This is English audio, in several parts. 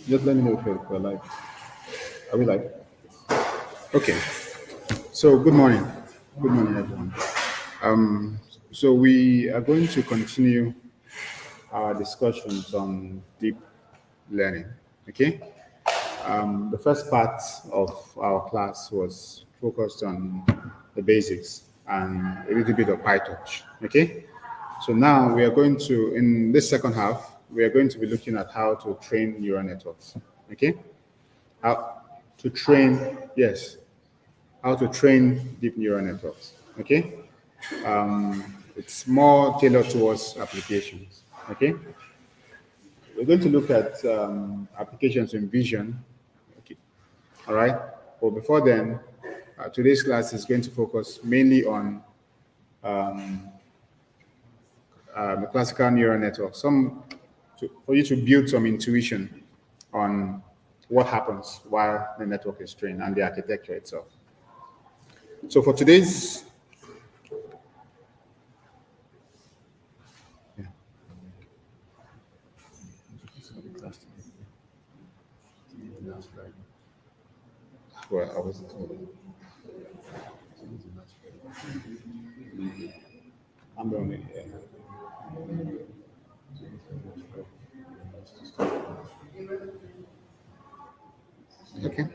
Just let me know if you're live. Are we live? Okay. So good morning. Good morning, everyone. So we are going to continue our discussions on deep learning. Okay. The first part of our class was focused on the basics and a little bit of PyTorch. Okay. So now we are going to, in this second half, we are going to be looking at how to train neural networks. Okay. How to train, yes, how to train deep neural networks. Okay, it's more tailored towards applications. Okay, we're going to look at applications in vision. Okay, all right. But before then, today's class is going to focus mainly on the classical neural network. For you to build some intuition on what happens while the network is trained and the architecture itself. So for today's yeah. Well, I wasn't told. I'm the only. Yeah. Okay.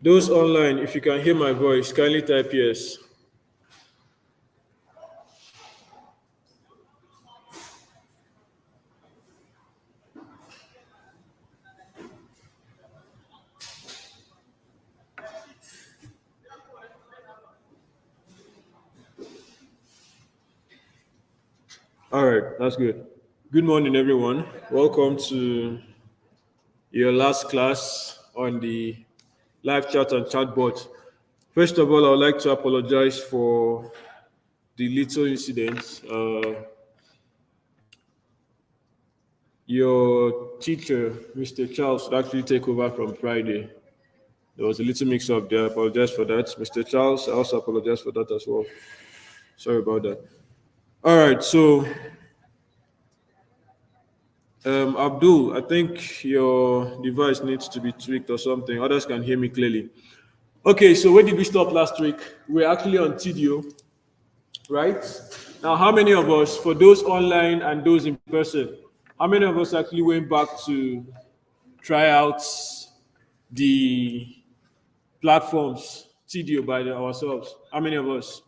Those online, if you can hear my voice, kindly type yes. All right, that's good. Good morning, everyone. Welcome to your last class on the live chat and chatbot. First of all, I would like to apologize for the little incident. Your teacher, Mr. Charles, would actually take over from Friday. There was a little mix up there. I apologize for that. Mr. Charles, I also apologize for that as well. Sorry about that. All right, so Abdul, I think your device needs to be tweaked or something. Others can hear me clearly. Okay, so where did we stop last week? We're actually on Tidio, right? Now, how many of us, for those online and those in person, how many of us actually went back to try out the platforms Tidio by ourselves? How many of us?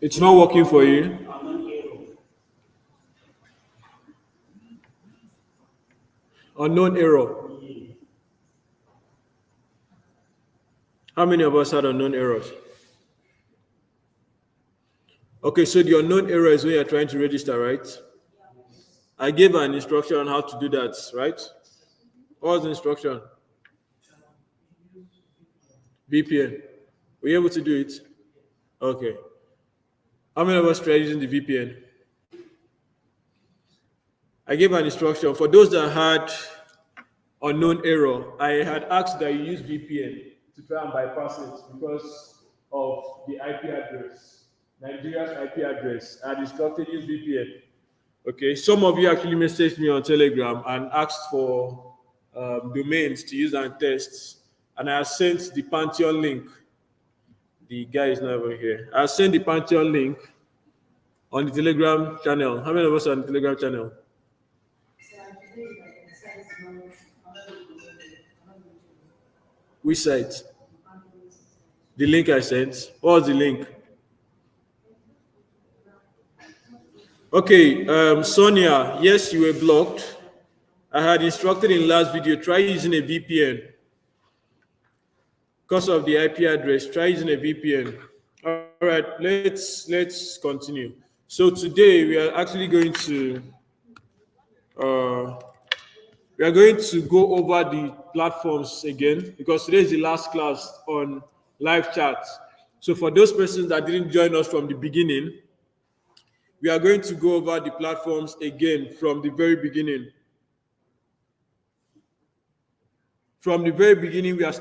It's not working for you. Unknown error. How many of us had unknown errors? Okay, so the unknown error is when you're trying to register, right? I gave an instruction on how to do that, right? What was the instruction? VPN. Were you able to do it? Okay. How many of us tried using the VPN? I gave an instruction for those that had unknown error. I had asked that you use VPN to try and bypass it because of the IP address, Nigeria's IP address. I had instructed use VPN. Okay, some of you actually messaged me on Telegram and asked for domains to use and test, and I sent the Pantheon link. The guy is not over here. I sent the Pantheon link on the Telegram channel. How many of us are on the Telegram channel? Which site? The link I sent. What was the link? Okay, Sonia, yes, you were blocked. I had instructed in last video, try using a VPN. Because of the IP address, try using a VPN. All right, let's continue. So today uh, we are going to go over the platforms again because today is the last class on live chat. So for those persons that didn't join us from the beginning, we are going to go over the platforms again from the very beginning. From the very beginning, we are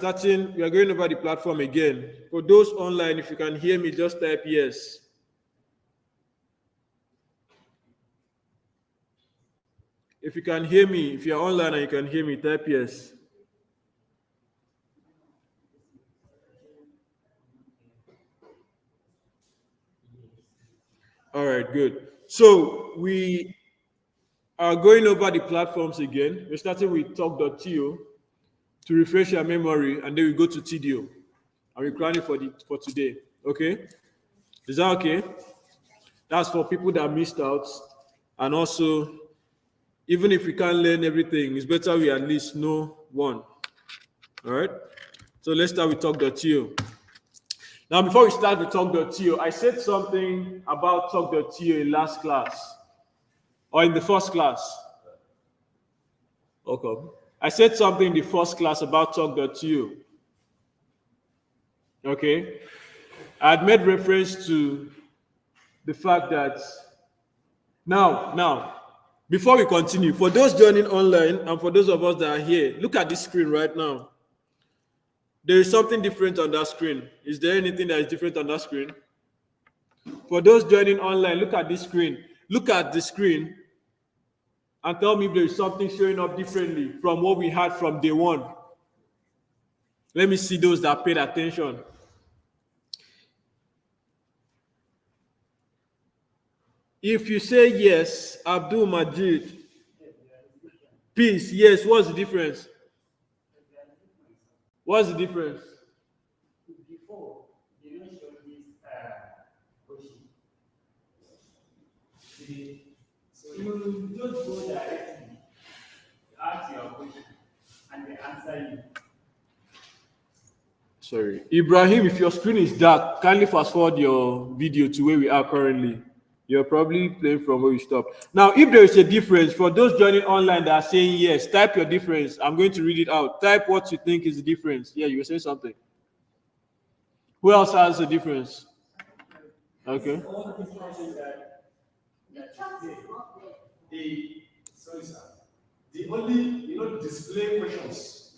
going over the platform again. For those online, if you can hear me, just type yes. If you can hear me, if you're online and you can hear me, type yes. All right, good. So we are going over the platforms again. We're starting with talk.to to refresh your memory, and then we go to Tidio. And we're planning for today. Okay? Is that okay? That's for people that missed out. And also, even if we can't learn everything, it's better we at least know one. All right? So let's start with talk.to. Now, before we start with talk.to, I said something about talk.to in last class or in the first class. Okay. I said something in the first class about talk.to. Okay. I had made reference to the fact that now, before we continue, for those joining online and for those of us that are here, look at this screen right now. There is something different on that screen. Is there anything that is different on that screen? For those joining online, look at this screen. Look at the screen and tell me if there is something showing up differently from what we had from day one. Let me see those that paid attention. If you say yes, Abdul Majid, peace, yes, what's the difference? What's the difference? Before, you don't show this question. So you don't go directly to ask your question and they answer you. Sorry. Ibrahim, if your screen is dark, kindly fast forward your video to where we are currently. You're probably playing from where you stopped. Now, if there is a difference, for those joining online that are saying yes, type your difference. I'm going to read it out. Type what you think is the difference. Yeah, you were saying something. Who else has a difference? Okay. All the differences that they, sorry sir, the only, display questions,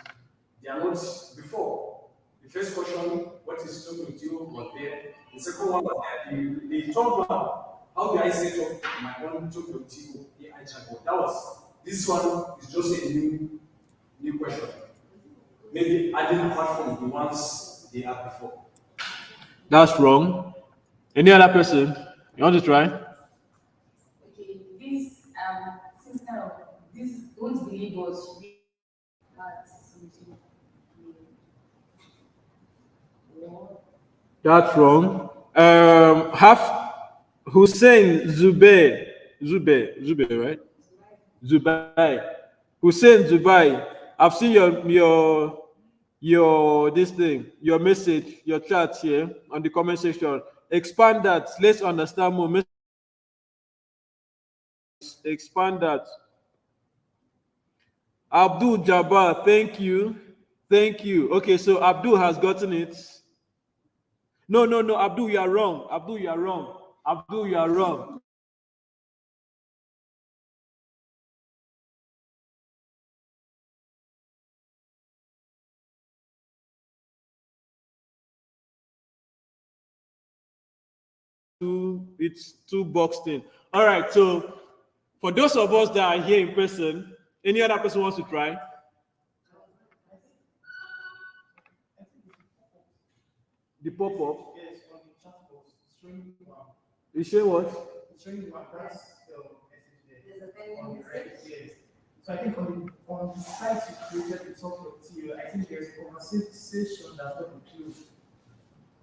they are not before. The first question, what is talking to you was there. The second one was there. The third one, how do I set up my own talking to you AI chatbot? That was, this one is just a new question. Maybe adding apart from the ones they had before. That's wrong. Any other person? You want to try? Okay, this since kind of this don't believe us that's something. That's wrong. Half Hussein Zube, right? Zubai. Hussein Zubai. I've seen your this thing, your message, your chat here on the comment section. Expand that. Let's understand more. Expand that. Abdul Jabbar, thank you. Thank you. Okay, so Abdul has gotten it. No, Abdul, you are wrong. Abdul, you are wrong. Abdul, you are wrong. It's two boxed in. All right, so for those of us that are here in person, any other person wants to try? The pop-up? Yes, on the chat box, showing You say what? showing you that's the message there. On the right, yes. So I think on the site you created to talk to you, I think there's a conversation that's not included.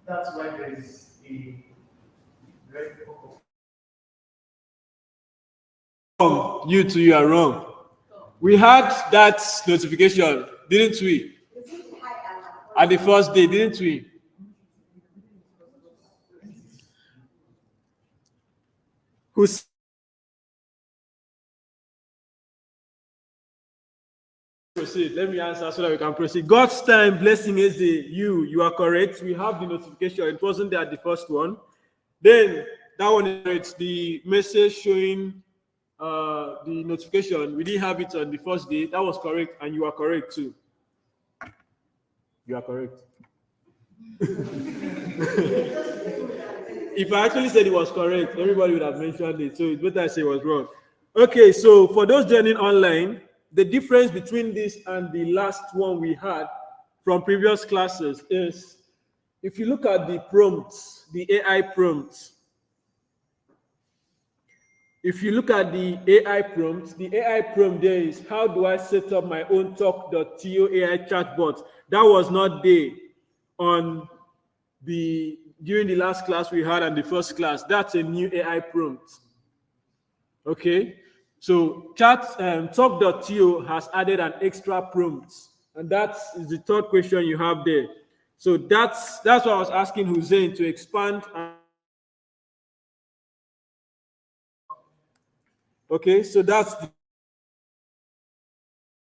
That's why there is a red pop-up. Wrong. You two, you are wrong. We had that notification, didn't we? At the first day, didn't we? Who's proceed? Let me answer so that we can proceed. God's time, blessing is you are correct. We have the notification. It wasn't there at the first one. Then that one is the message showing the notification. We didn't have it on the first day. That was correct, and you are correct too. You are correct. If I actually said it was correct, everybody would have mentioned it. So it's better I say it was wrong. Okay, so for those joining online, the difference between this and the last one we had from previous classes is if you look at the prompts, the AI prompts, if you look at the AI prompt there is how do I set up my own talk.to AI chatbot? That was not there on during the last class we had and the first class. That's a new AI prompt. Okay, so talk.to has added an extra prompt, and that is the third question you have there. So that's what I was asking Hussein to expand. Okay, so that's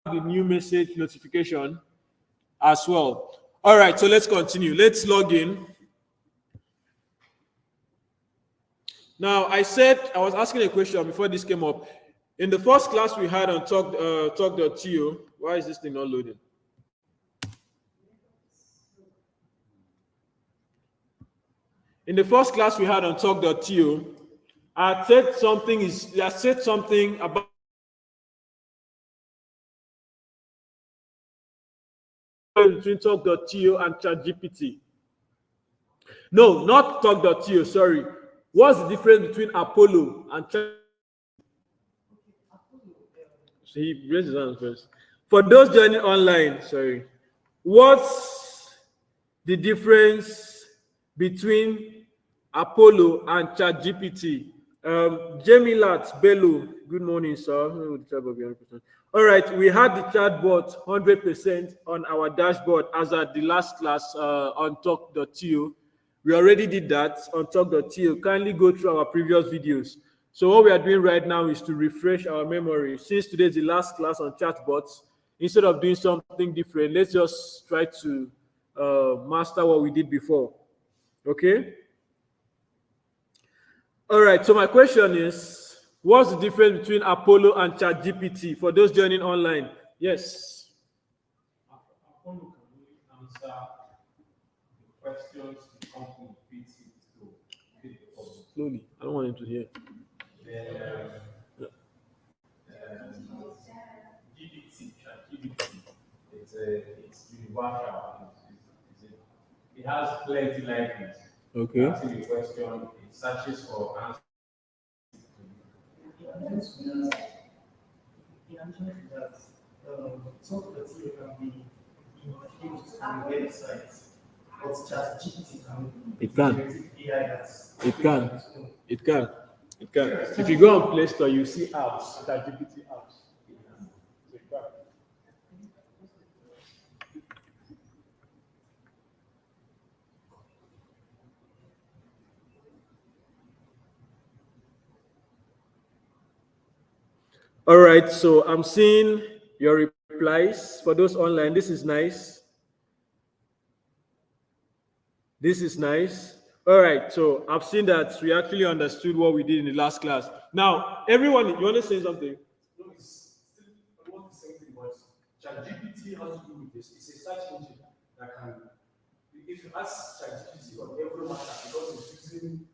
the new message notification as well. All right, so let's continue. Let's log in. Now, I said I was asking a question before this came up. In the first class we had on talk.to, why is this thing not loading? In the first class we had on talk.to, I said something about between talk.to and ChatGPT. No, not talk.to, sorry. What's the difference between Apollo and Chat? So he raised his hand first. For those joining online, sorry, what's the difference between Apollo and ChatGPT? Jemilat Bello, good morning, sir. All right, we had the chatbot 100% on our dashboard as at the last class on talk.to. We already did that on talk.to. Kindly go through our previous videos. So what we are doing right now is to refresh our memory. Since today is the last class on chatbots, instead of doing something different, let's just try to master what we did before. Okay? All right, so my question is, what's the difference between Apollo and ChatGPT for those joining online? Yes. Apollo can only answer the questions the company fits it to fit the problem. Slowly, I don't want him to hear. Then GPT, ChatGPT, it's universal. It has plenty libraries. Okay. Asking the question, it searches for answers. The answer to that, some of the theory can be used on the website, but ChatGPT can be It can. generative AI that's It can. It can. It can. If you go on Play Store, you see apps, ChatGPT apps. So it can. All right, so I'm seeing your replies for those online. This is nice. This is nice. All right, so I've seen that we actually understood what we did in the last class. Now, everyone, you want to say something? No, it's still almost the same thing, but ChatGPT has to do with this. It's a search engine that can, if you ask ChatGPT on every matter, because it's using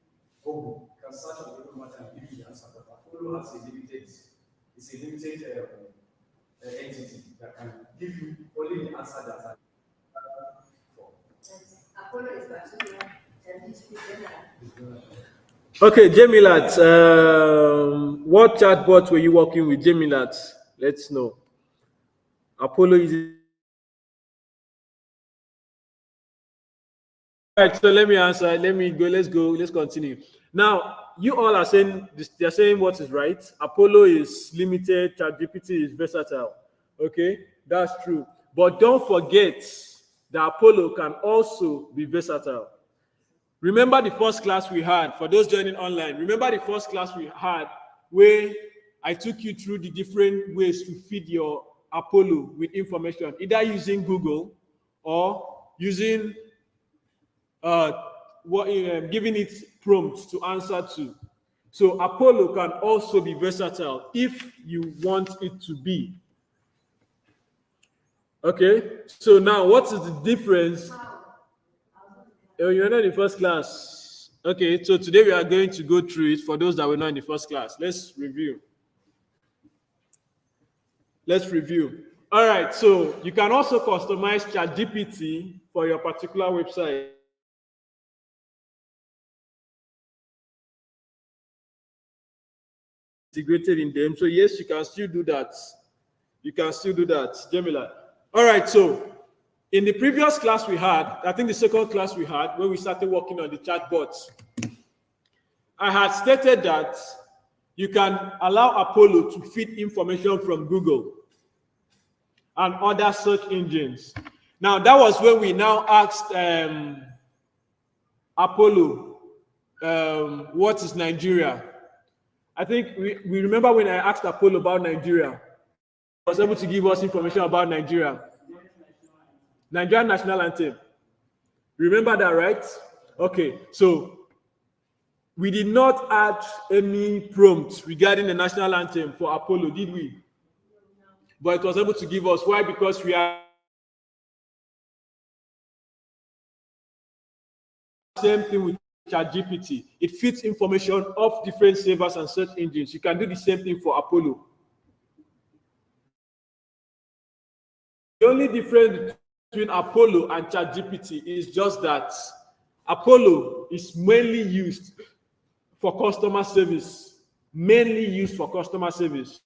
Google, you can search on every matter and give you the answer. But Apollo has a limited, it's a limited entity that can give you only the answer that are for. Apollo is particular, ChatGPT general. Okay, Jemilat, what chatbot were you working with, Jemilat? Let's know. Apollo is. All right, so let me answer. Let me go. Let's go. Let's continue. Now, you all are saying this, they're saying what is right. Apollo is limited. ChatGPT is versatile. Okay, that's true. But don't forget that Apollo can also be versatile. Remember the first class we had, for those joining online, remember the first class we had where I took you through the different ways to feed your Apollo with information, either using Google or using giving it prompts to answer to. So Apollo can also be versatile if you want it to be. Okay, so now what is the difference? Oh, you're not in the first class. Okay, so today we are going to go through it for those that were not in the first class. Let's review. Let's review. All right, so you can also customize ChatGPT for your particular website. Integrated in them. So yes, you can still do that. You can still do that, Jamila. All right, so in the previous class we had, I think the second class we had, when we started working on the chatbots, I had stated that you can allow Apollo to feed information from Google and other search engines. Now, that was when we now asked Apollo, what is Nigeria? I think we remember when I asked Apollo about Nigeria, he was able to give us information about Nigeria. Nigerian national anthem. Remember that, right? Okay, so we did not add any prompt regarding the national anthem for Apollo, did we? But it was able to give us. Why? Because we are same thing with ChatGPT. It feeds information off different servers and search engines. You can do the same thing for Apollo. The only difference between Apollo and ChatGPT is just that Apollo is mainly used for customer service, mainly used for customer service.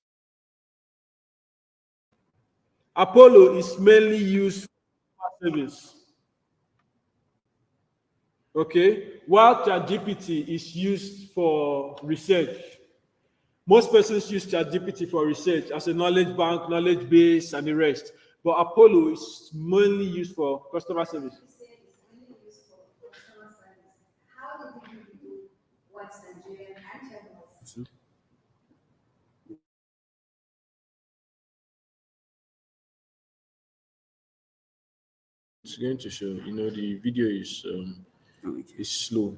Apollo is mainly used for customer service. Okay, while ChatGPT is used for research. Most persons use ChatGPT for research as a knowledge bank, knowledge base, and the rest. But Apollo is mainly used for customer service. You say it's only used for customer service. How did you do what's Nigerian and Chinese? It's going to show. The video is slow.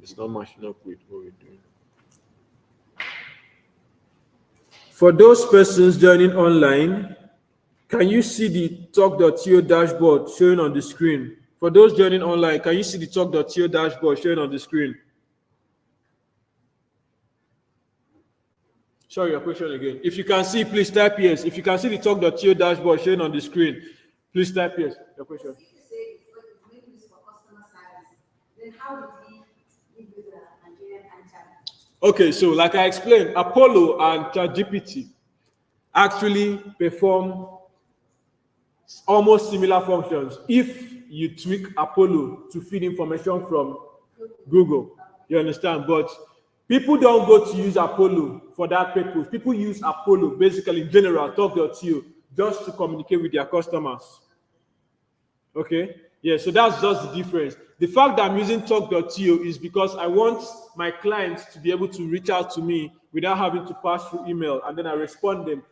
It's not matching up with what we're doing. For those persons joining online, can you see the talk.to dashboard showing on the screen? For those joining online, can you see the talk.to dashboard showing on the screen? Sorry, your question again. If you can see, please type yes. If you can see the talk.to dashboard showing on the screen, please type yes. Your question. If you say it's mainly used for customer service, then how did he give you the Nigerian and Chinese? Okay, so like I explained, Apollo and ChatGPT actually perform almost similar functions if you tweak Apollo to feed information from Google. You understand? But people don't go to use Apollo for that purpose. People use Apollo basically in general, talk.to, just to communicate with their customers. Okay? Yeah, so that's just the difference. The fact that I'm using talk.to is because I want my clients to be able to reach out to me without having to pass through email, and then I respond them.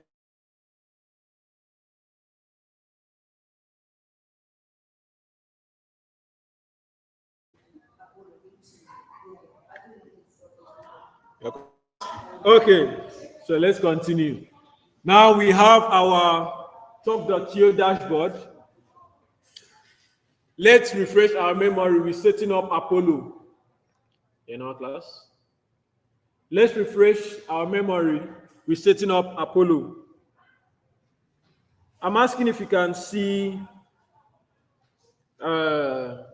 Okay, so let's continue. Now we have our talk.to dashboard. Let's refresh our memory with setting up Apollo in our class. Let's refresh our memory with setting up Apollo. I'm asking if you can see the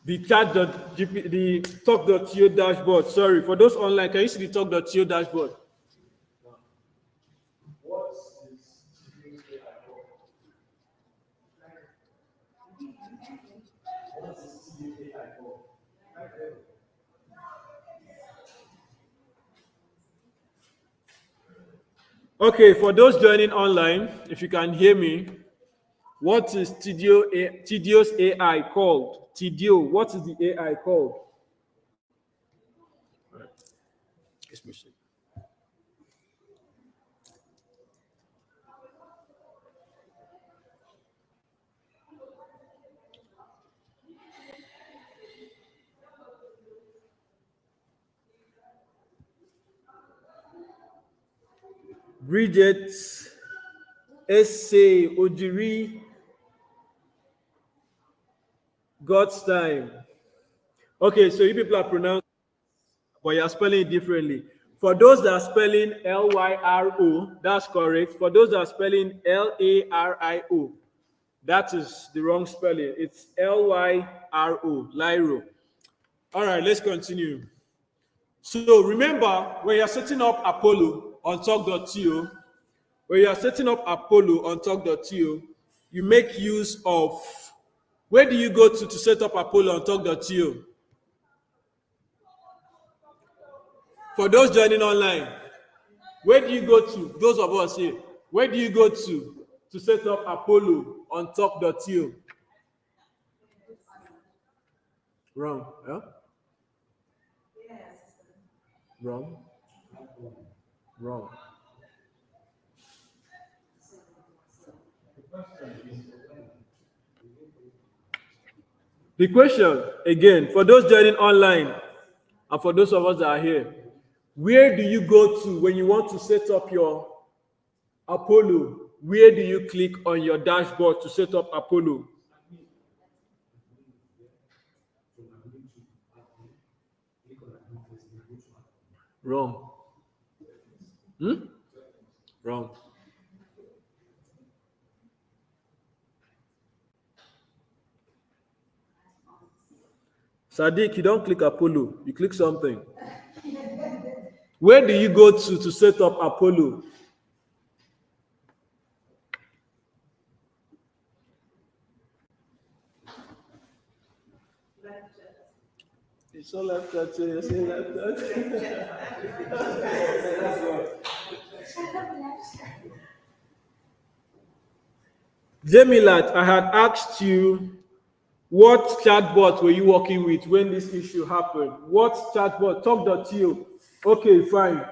the talk.to dashboard. Sorry, for those online, can you see the talk.to dashboard? Okay, for those joining online, if you can hear me, what is Tidio's AI called? Tidio, what is the AI called? Bridget, Essay, Ojiri, God's time. Okay, so you people are pronouncing, but you're spelling it differently. For those that are spelling Lyro, that's correct. For those that are spelling Lario, that is the wrong spelling. It's Lyro, Lyro. All right, let's continue. So remember, when you're setting up Apollo on talk.to, you make use of, where do you go to set up Apollo on talk.to? For those joining online, where do you go to? Those of us here, where do you go to set up Apollo on talk.to? Wrong. Huh? Wrong. Wrong. The question, again, for those joining online and for those of us that are here, where do you go to when you want to set up your Apollo? Where do you click on your dashboard to set up Apollo? Wrong. Wrong. Sadiq, you don't click Apollo, you click something. Where do you go to set up Apollo? It's all left chat. You say left chat. Jemilat, I had asked you what chatbot were you working with when this issue happened? What chatbot? Talk.to. Okay, fine.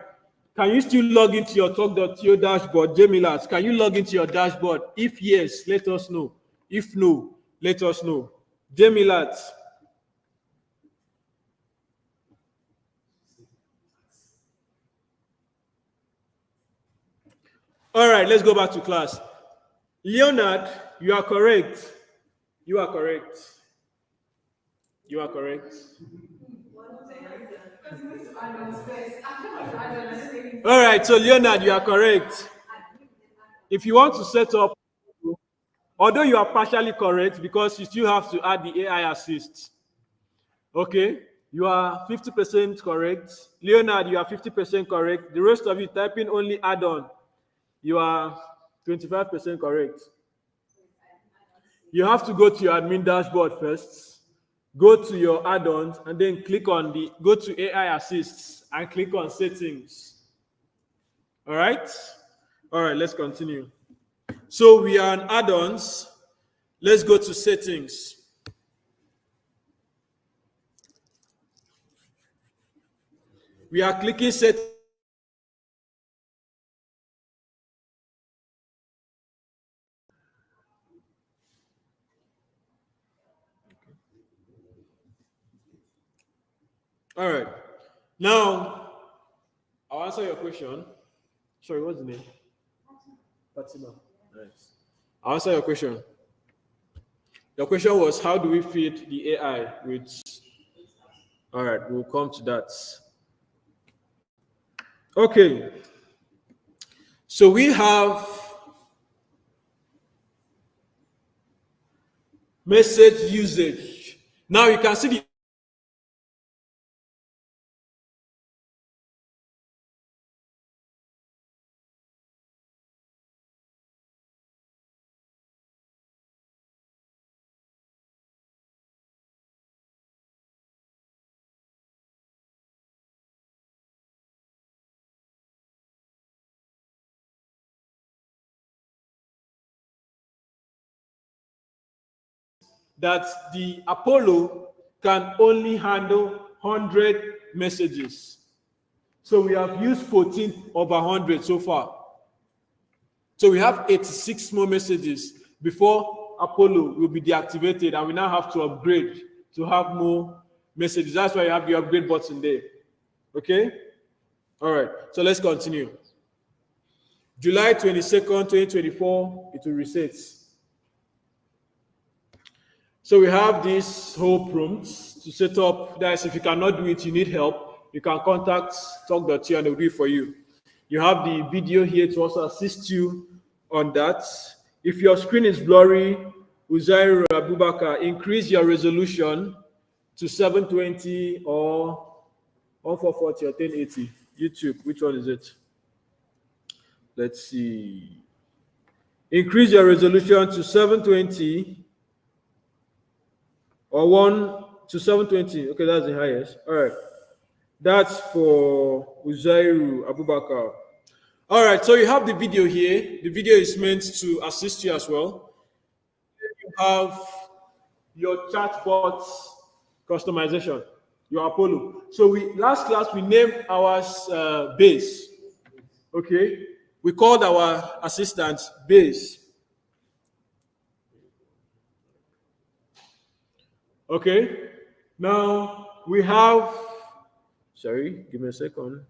Can you still log into your Talk.to dashboard? Jemilat, can you log into your dashboard? If yes, let us know. If no, let us know. Jemilat. All right, let's go back to class. Leonard, you are correct. You are correct. You are correct. All right, so Leonard, you are correct. If you want to set up, although you are partially correct because you still have to add the AI assist. Okay, you are 50% correct. Leonard, you are 50% correct. The rest of you typing only add-on. You are 25% correct. You have to go to your admin dashboard first. Go to your add-ons and then click on go to AI assists and click on settings. All right, let's continue. So we are on add-ons. Let's go to settings. We are clicking settings. All right. Now, I'll answer your question. Sorry, what's the name? Fatima. Nice. I'll answer your question. Your question was, how do we feed the AI with... All right, we'll come to that. Okay. So we have message usage. Now you can see the that the Apollo can only handle 100 messages. So we have used 14 over 100 so far. So we have 86 more messages before Apollo will be deactivated, and we now have to upgrade to have more messages. That's why you have the upgrade button there. Okay? All right, so let's continue. July 22nd, 2024, it will reset. So we have this whole prompt to set up. That if you cannot do it, you need help, you can contact Talk.to and they'll do it for you. You have the video here to also assist you on that. If your screen is blurry, Uzairu Abubakar, increase your resolution to 720 or 1440 or 1080. YouTube, which one is it? Let's see. Increase your resolution to 720 or 1 to 720. Okay, that's the highest. All right. That's for Uzairu Abubakar. All right, so you have the video here. The video is meant to assist you as well. You have your chatbot customization, your Apollo. So last class we named ours base. Okay, we called our assistant base. Okay, now we have. Sorry, give me a second.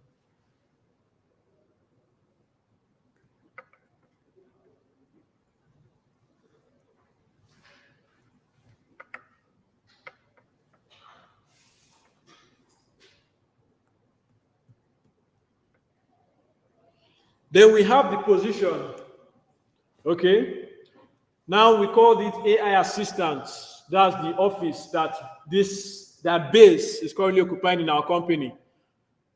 Then we have the position. Okay. Now we call it AI assistant. That's the office that this that base is currently occupying in our company.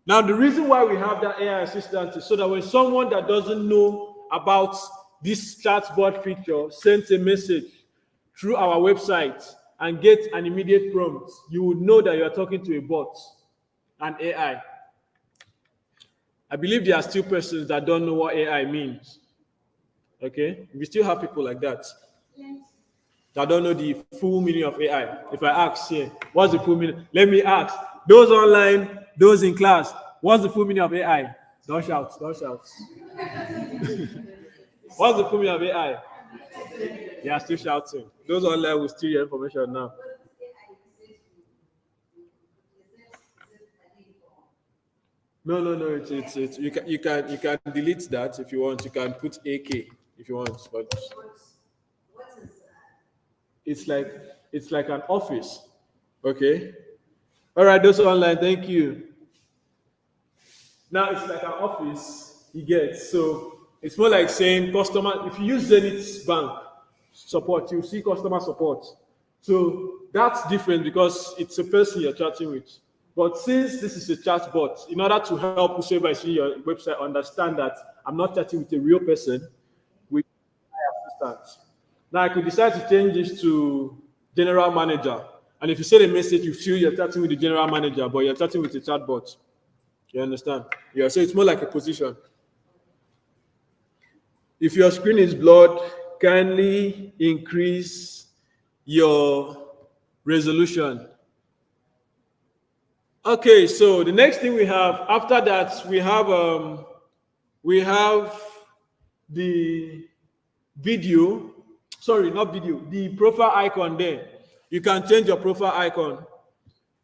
Now, the reason why we have that AI assistant is so that when someone that doesn't know about this chatbot feature sends a message through our website and gets an immediate prompt, you would know that you are talking to a bot, an AI. I believe there are still persons that don't know what AI means. Okay? We still have people like that don't know the full meaning of AI. If I ask here, what's the full meaning? Let me ask those online, those in class, what's the full meaning of AI? Don't shout, don't shout. What's the full meaning of AI? They are still shouting. Those online will steal your information now. No. It's you can delete that if you want. You can put AK if you want, but it's like an office. Okay. All right, those online. Thank you. Now it's like an office you get. So it's more like saying customer. If you use Zenith Bank support, you see customer support. So that's different because it's a person you're chatting with. But since this is a chat bot, in order to help whoever is in your website understand that I'm not chatting with a real person, with my assistant. Now I could decide to change this to general manager. And if you send a message, you feel you're chatting with the general manager, but you're chatting with a chat bot. You understand? Yeah, so it's more like a position. If your screen is blurred, kindly increase your resolution. Okay, so the next thing we have after that, we have the video. Sorry, not video. The profile icon there. You can change your profile icon.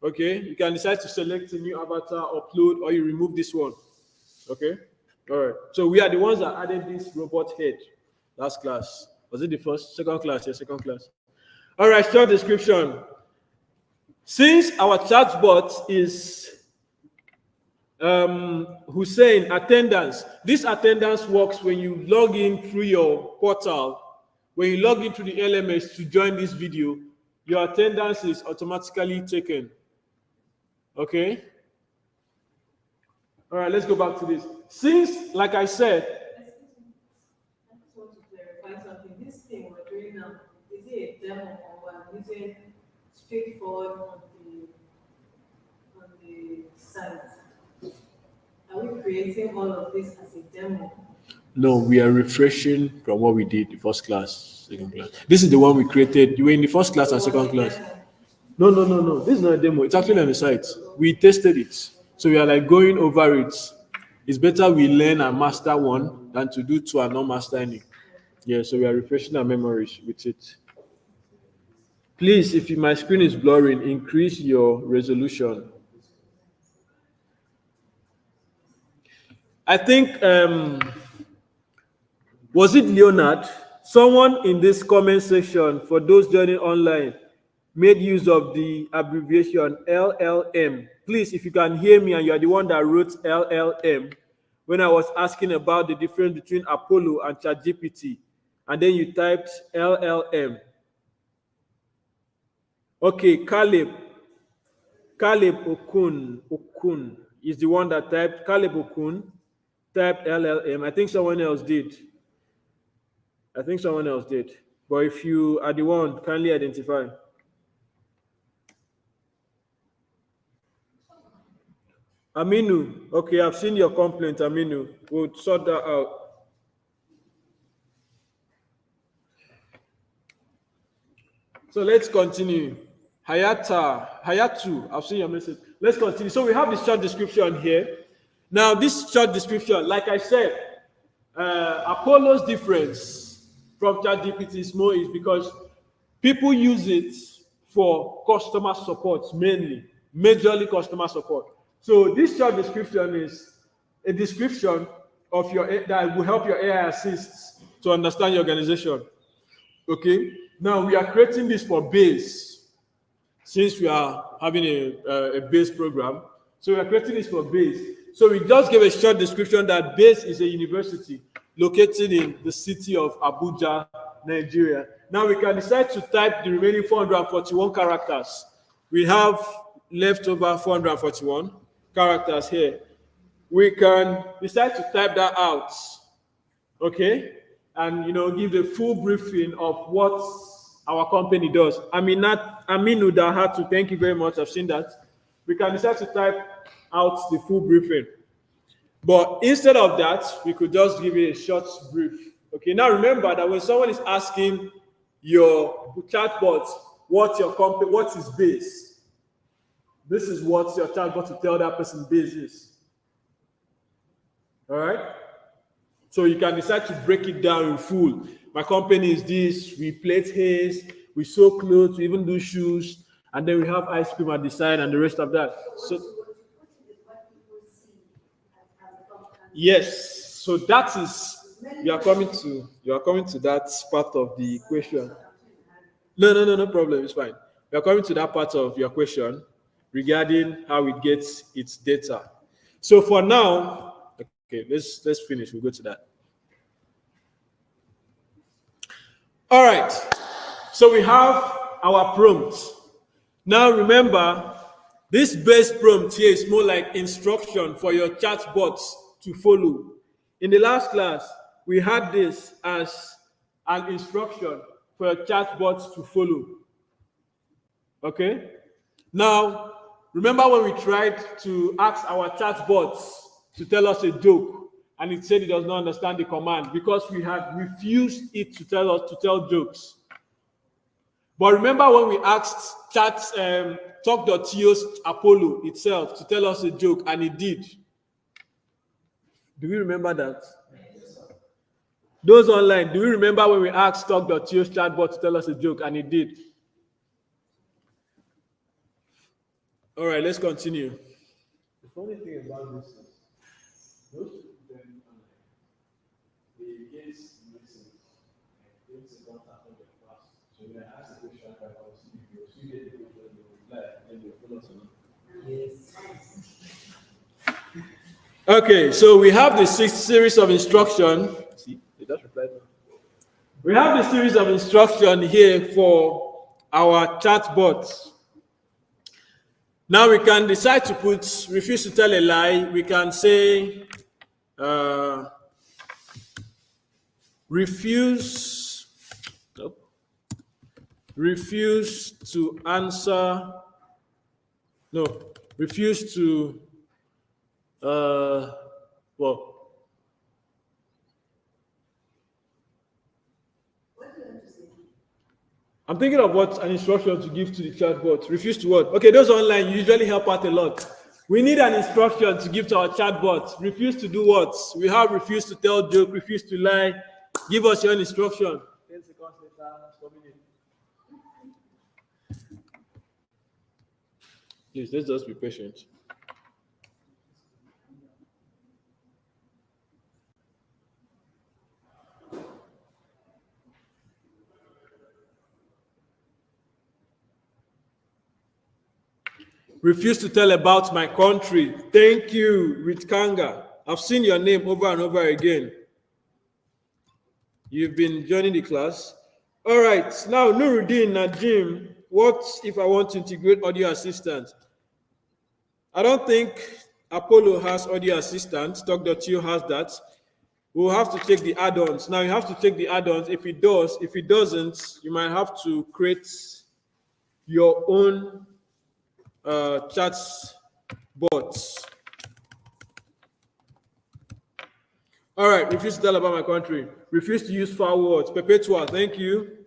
Okay, you can decide to select a new avatar, upload, or you remove this one. Okay, all right. So we are the ones that added this robot head last class. Was it the first, second class? Yeah, second class. All right, short description. Since our chatbot is Hussein attendance, this attendance works when you log in through your portal. When you log into the LMS to join this video, your attendance is automatically taken. Okay? All right, let's go back to this. Since, like I said, I just want to clarify something. This thing we're doing now, is it a demo or we're using straightforward on the site? Are we creating all of this as a demo? no, we are refreshing from what we did the first class, second class. This is the one we created. You were in the first class and second class. No. This is not a demo. It's actually on the site. We tested it. So we are like going over it. It's better we learn and master one than to do two and not master any. Yeah, so we are refreshing our memories with it. Please, if my screen is blurring, increase your resolution. I think, was it Leonard? Someone in this comment section, for those joining online, made use of the abbreviation LLM. Please, if you can hear me and you are the one that wrote LLM, when I was asking about the difference between Apollo and ChatGPT, and then you typed LLM. Okay, Caleb Okun is the one that typed, Caleb Okun typed LLM. I think someone else did. But if you are the one, kindly identify. Aminu, okay, I've seen your complaint, Aminu. We'll sort that out. So let's continue. Hayatu, I've seen your message. Let's continue. So we have the short description here. Now, this short description, like I said, Apollo's difference from ChatGPT more is because people use it for customer support mainly, majorly customer support. So this short description is a description of that will help your AI assist to understand your organization. Okay. Now we are creating this for base, since we are having a base program. So we are creating this for base. So we just gave a short description that base is a university located in the city of Abuja, Nigeria. Now we can decide to type the remaining 441 characters. We have leftover 441 characters here. We can decide to type that out, okay? And give a full briefing of what our company does. Aminu Dahatu, thank you very much. I've seen that. We can decide to type out the full briefing. But instead of that, we could just give it a short brief. Okay, now remember that when someone is asking your chatbot what is base, this is what your chatbot will tell that person base is. All right? So you can decide to break it down in full. My company is this, we plait haze, we sew clothes, we even do shoes, and then we have ice cream at the side and the rest of that. So yes, so that is you are coming to that part of the equation. No problem, it's fine. We are coming to that part of your question regarding how it gets its data. So for now, okay, let's finish. We'll go to that. All right. So we have our prompt. Now remember, this base prompt here is more like instruction for your chatbots to follow. In the last class, we had this as an instruction for your chatbots to follow. Okay? Now, remember when we tried to ask our chatbots to tell us a joke, and it said it does not understand the command because we had refused it to tell jokes. But remember when we asked talk.tio's Apollo itself to tell us a joke, and it did. Do we remember that? Those online, do we remember when we asked talk.tio's chatbot to tell us a joke, and it did? All right, let's continue. The funny thing about this is, most people they get missing, and things don't happen very fast. So when I ask a question, I will see if you get the question, they will reply, then they will follow us on. Yes. Okay, so we have the series of instruction. See, they just replied. We have the series of instruction here for our chatbots. Now we can decide to refuse to tell a lie. We can say, refuse to answer, refuse to, I'm thinking of what an instruction to give to the chatbot. Refuse to what? Okay, those online usually help out a lot. We need an instruction to give to our chatbot. Refuse to do what? We have refuse to tell joke, refuse to lie. Give us your instruction. 10 seconds later, coming in. Yes, let's just be patient. Refuse to tell about my country. Thank you, Ritkanga. I've seen your name over and over again. You've been joining the class. All right, now Nuruddin Najim, what if I want to integrate audio assistant? I don't think Apollo has audio assistant. Talk.io has that. We'll have to take the add-ons. Now you have to take the add-ons. If it doesn't, you might have to create your own chat bots. All right, refuse to tell about my country. Refuse to use foul words. Perpetua, thank you.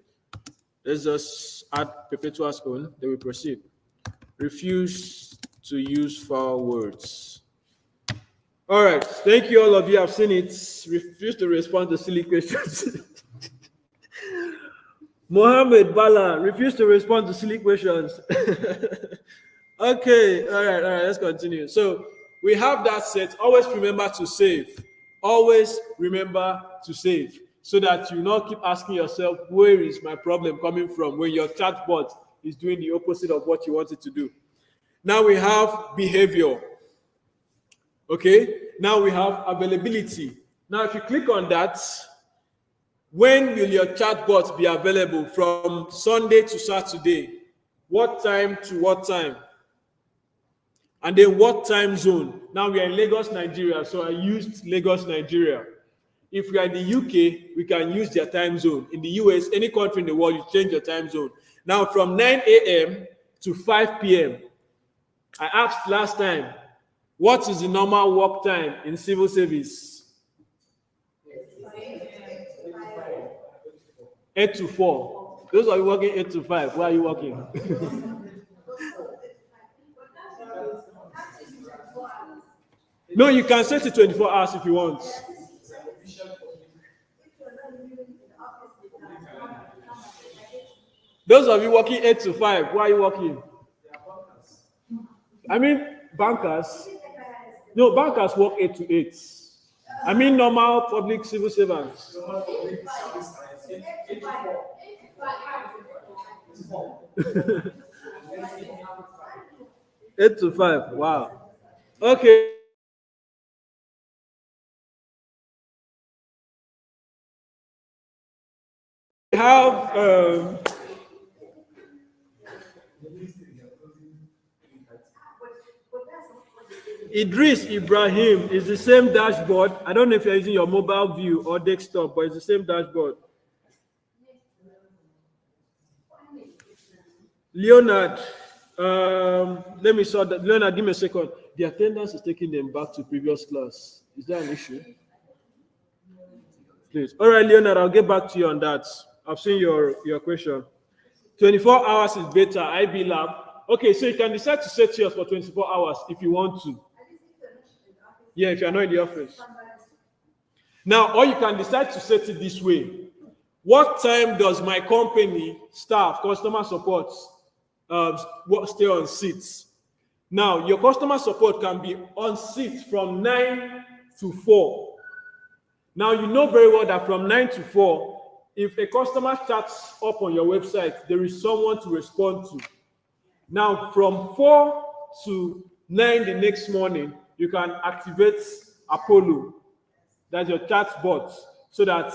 Let's just add Perpetua's own, then we proceed. Refuse to use foul words. All right, thank you all of you. I've seen it. Refuse to respond to silly questions. Mohammed Bala, refuse to respond to silly questions. Okay, all right, let's continue. So we have that set. Always remember to save. Always remember to save so that you not keep asking yourself, where is my problem coming from when your chatbot is doing the opposite of what you want it to do. Now we have behavior. Okay, now we have availability. Now if you click on that, when will your chatbot be available? From Sunday to Saturday. What time to what time? And then what time zone? Now we are in Lagos, Nigeria, so I used Lagos, Nigeria. If we are in the UK, we can use their time zone. In the US, any country in the world, you change your time zone. Now from 9 a.m. to 5 p.m., I asked last time, what is the normal work time in civil service? 8 to 4. Those are you working 8 to 5. Where are you working? No, you can set it 24 hours if you want. Those of you working 8 to 5, where are you working? I mean, bankers. No, bankers work 8 to 8. I mean, normal public civil servants. 8 to 5. Wow. Okay. We have Idris Ibrahim is the same dashboard. I don't know if you're using your mobile view or desktop, but it's the same dashboard. Leonard, let me sort that. Leonard, give me a second. The attendance is taking them back to previous class. Is there an issue? Please. All right, Leonard, I'll get back to you on that. I've seen your question. 24 hours is better, IB lab. Okay, so you can decide to set yours for 24 hours if you want to. Yeah, if you're not in the office. Now, or you can decide to set it this way. What time does my company staff, customer support, stay on seats? Now, your customer support can be on seats from 9 to 4. Now, you know very well that from 9 to 4, if a customer starts up on your website, there is someone to respond to. Now, from 4 to 9 the next morning, you can activate Apollo. That's your chatbot, so that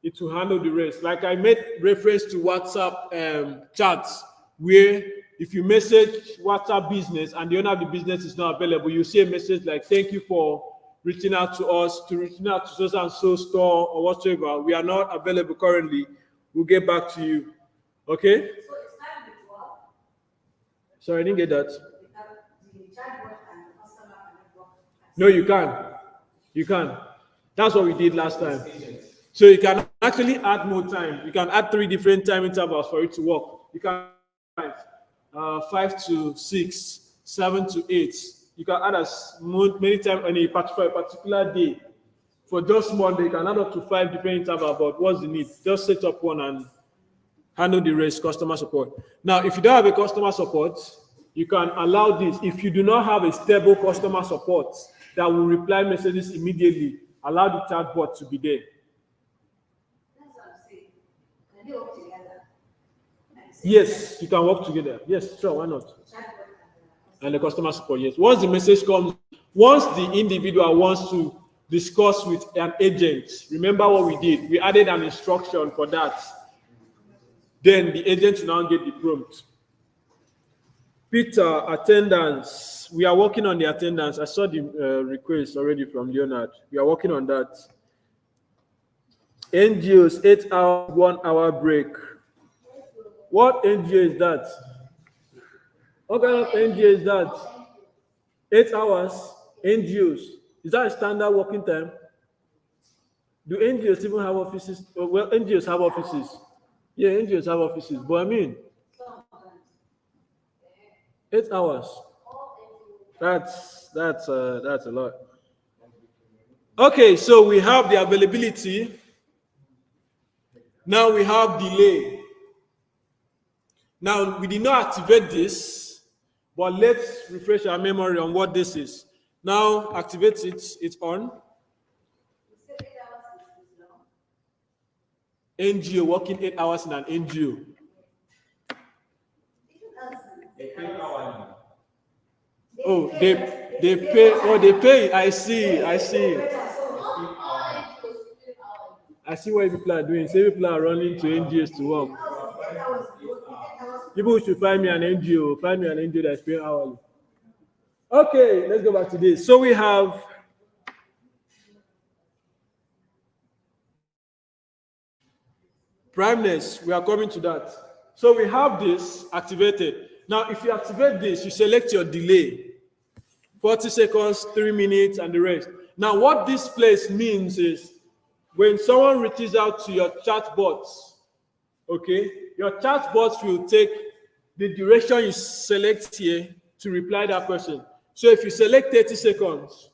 it will handle the rest. Like I made reference to WhatsApp chats, where if you message WhatsApp business and the owner of the business is not available, you see a message like, thank you for reaching out to us, reaching out to so and so store or whatsoever. We are not available currently. We'll get back to you. Okay? So it's not the 12. Sorry, I didn't get that. The chatbot and the customer can work. No, you can. You can. That's what we did last time. So you can actually add more time. You can add 3 different time intervals for it to work. You can add 5 to 6, 7 to 8. You can add as many times on a particular day. For just Monday, you can add up to 5 different intervals. But what's the need? Just set up one and handle the rest, customer support. Now, if you don't have a customer support, you can allow this. If you do not have a stable customer support that will reply messages immediately, allow the chatbot to be there. That's what I'm saying. Can they work together? Yes, you can work together. Yes, sure, why not? And the customer support, yes. Once the message comes, once the individual wants to discuss with an agent, remember what we did? We added an instruction for that. Then the agent will now get the prompt. Peter, attendance. We are working on the attendance. I saw the request already from Leonard. We are working on that. NGOs, 8 hours, 1 hour break. What NGO is that? What kind of NGO is that? 8 hours, NGOs. Is that a standard working time? Do NGOs even have offices? Well, NGOs have offices. Yeah, NGOs have offices. But I mean, 8 hours. That's a lot. Okay, so we have the availability. Now we have delay. Now we did not activate this, but let's refresh our memory on what this is. Now activate it. It's on. NGO working 8 hours in an NGO. Oh, they pay. Oh, they pay. I see. I see what people are doing. Say people are running to NGOs to work. People should find me an NGO. Find me an NGO that's paying hourly. Okay, let's go back to this. So we have primeness. We are coming to that. So we have this activated. Now, if you activate this, you select your delay 40 seconds, 3 minutes, and the rest. Now, what this place means is when someone reaches out to your chatbots, okay, your chatbot will take the duration you select here to reply that person. So if you select 30 seconds,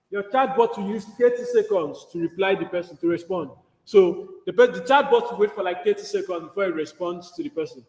your chatbot will use 30 seconds to reply the person, to respond. So the chatbot will wait for like 30 seconds before it responds to the person.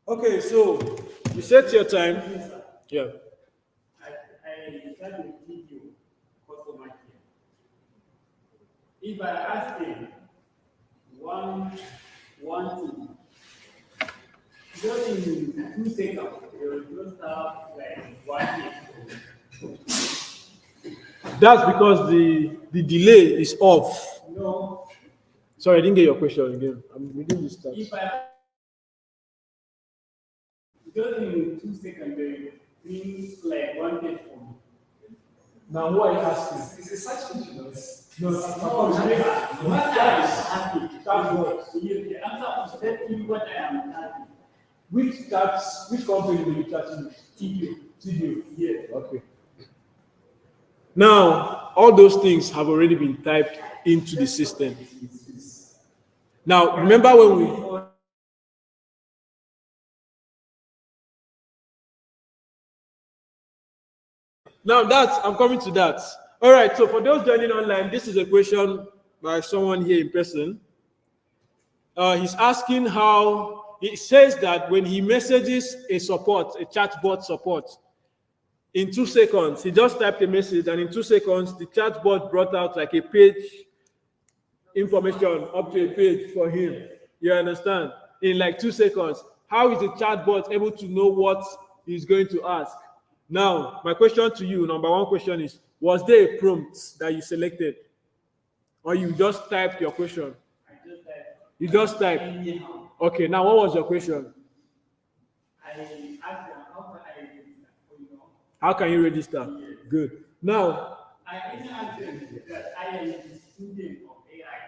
Okay, so you set your time. Yeah. I start with Tidio, customer care. If I ask him one, one thing, just in 2 seconds, they will just have like 1 minute. That's because the delay is off. No, Sorry, I didn't get your question again. I'm reading this stuff. if I just in 2 seconds, they bring like 1 page for me. Now, what I ask you? It's a search engine. No, No, what I am asking, that's what. The answer is exactly what I am asking. Which company will you chat with? Tidio. Tidio. Yes. Okay. Now, all those things have already been typed into the system. Now, remember when we now that's I'm coming to that. All right, so for those joining online, this is a question by someone here in person. He's asking how it says that when he messages a chatbot support, in 2 seconds, he just typed a message, and in 2 seconds, the chatbot brought out like a page information up to a page for him. You understand? In like 2 seconds. How is the chatbot able to know what he's going to ask? Now, my question to you, number one question is, was there a prompt that you selected? Or you just typed your question? I just type. You just typed. Anyhow. Okay, now what was your question? I ask them, how can I register? How can you register? Yes. Good. Now, I even ask them that I am a student of AI.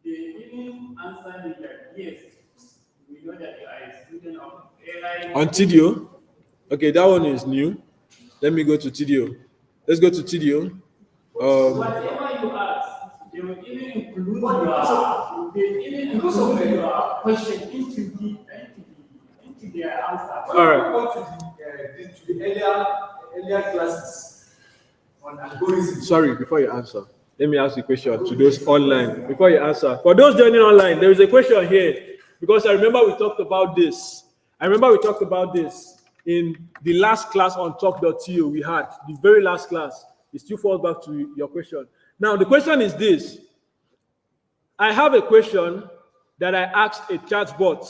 They even answer me that yes, we know that you are a student of AI. on Tidio, okay, that one is new. Let me go to Tidio. Let's go to Tidio. Whatever you ask, they will even include your question into their answer. All right. Go to the earlier classes on algorithm. Sorry, before you answer, let me ask the question to those online. Before you answer, for those joining online, there is a question here because I remember we talked about this. In the last class on talk.to we had, the very last class. It still falls back to your question. Now, the question is this. I have a question that I asked a chatbot.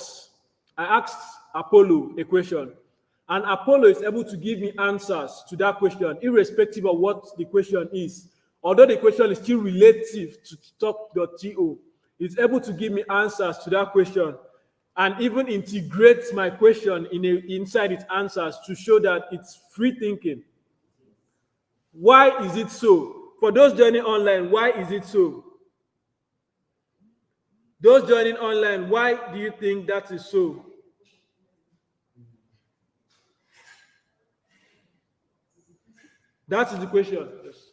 I asked Apollo a question, and Apollo is able to give me answers to that question, irrespective of what the question is. Although the question is still relative to talk.to, it's able to give me answers to that question and even integrates my question inside its answers to show that it's free thinking. Why is it so? For those joining online, why is it so? Those joining online, why do you think that is so? That is the question. Yes.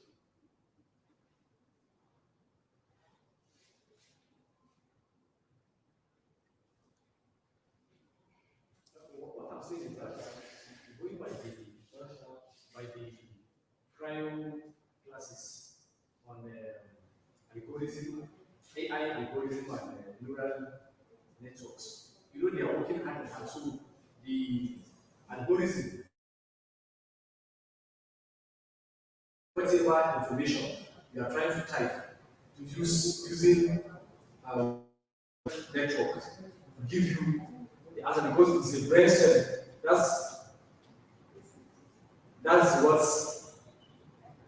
What I'm saying is that going by the prior classes on algorithm, AI algorithm and neural networks. You know, they are working hand in hand. So the algorithm, whatever information you are trying to type, to use using network to give you the answer because it's a brain cell. That's what's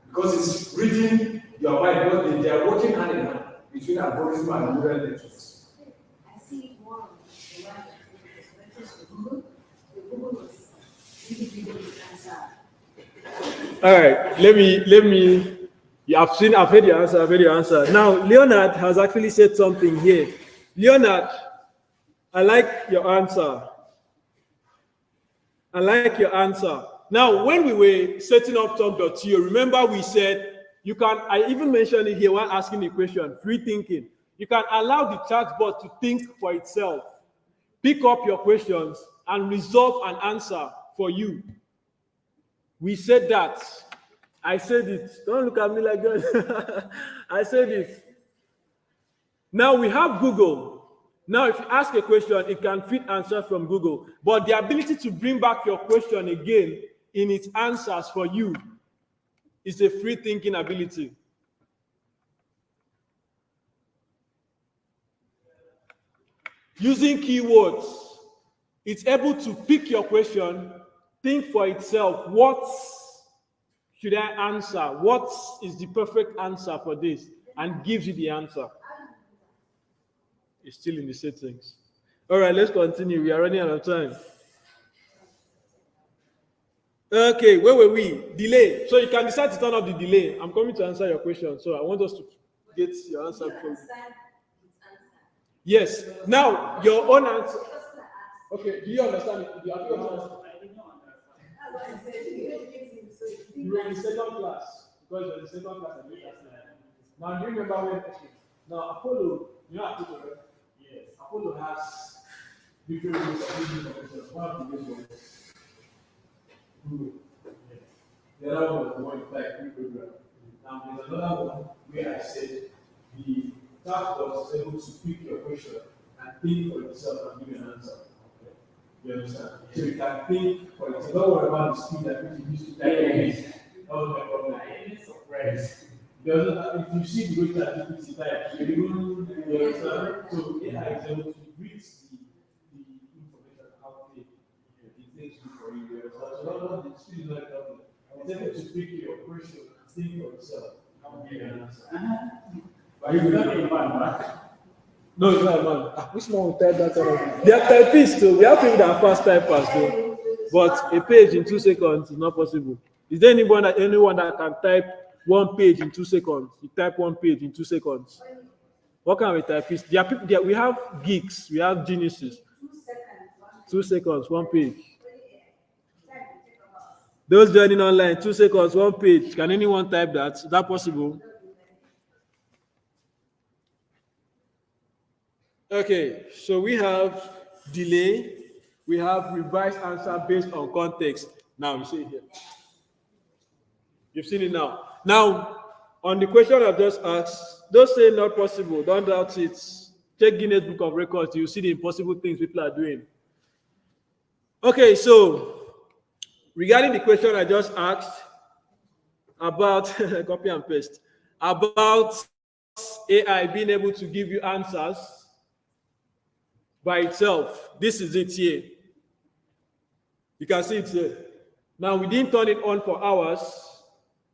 because it's reading your mind because they are working hand in hand between algorithm and neural networks. I see one of the one that was connected to Google. The Google was giving the answer. All right, let me. Yeah, I've heard your answer. Now, Leonard has actually said something here. Leonard, I like your answer. I like your answer. Now, when we were setting up talk.to, remember we said you can, I even mentioned it here while asking the question, free thinking. You can allow the chatbot to think for itself, pick up your questions, and resolve an answer for you. We said that. I said it. Don't look at me like that. I said it. Now we have Google. Now, if you ask a question, it can fit answers from Google. But the ability to bring back your question again in its answers for you is a free thinking ability. Using keywords, it's able to pick your question, think for itself, what should I answer? What is the perfect answer for this? And gives you the answer. It's still in the settings. All right, let's continue. We are running out of time. Okay, where were we? Delay. So you can decide to turn off the delay. I'm coming to answer your question. So I want us to get your answer from you. Yes. Now, your own answer. Okay, do you understand it? Do you have your answer? You were in the second class. Because you're in the second class and you now, do you remember when? Now, Apollo, you know Apollo, right? Yes. Apollo has different ways of using information. One of the ways was Google. Yes. The other one was the one like program. Now, there's another one where I said the chatbot is able to pick your question and think for itself and give you an answer. Okay. You understand? So you can think for itself. Don't worry about the speed at which you use to type it. That was my problem. I am surprised. If you see the way that GPT type, you understand? So AI is able to read the information out there. It takes you for you. So not the speed is not a problem. It's able to pick your question and think for itself. I'll give you an answer. Are you going to be a man? No, it's not a man. Which man will type that kind of? They are typists too. We have people that are fast typers too. But a page in 2 seconds is not possible. Is there anyone that can type 1 page in 2 seconds? You type 1 page in 2 seconds. What kind of a typist? There are people. We have geeks. We have geniuses. 2 seconds, 1 page. Those joining online, 2 seconds, 1 page. Can anyone type that? Is that possible? Okay, so we have delay. We have revised answer based on context. Now, you see it here. You've seen it now. Now, on the question I've just asked, don't say not possible. Don't doubt it. Check Guinness Book of Records. You see the impossible things people are doing. Okay, so regarding the question I just asked about copy and paste, about AI being able to give you answers by itself, this is it here. You can see it here. Now, we didn't turn it on for hours,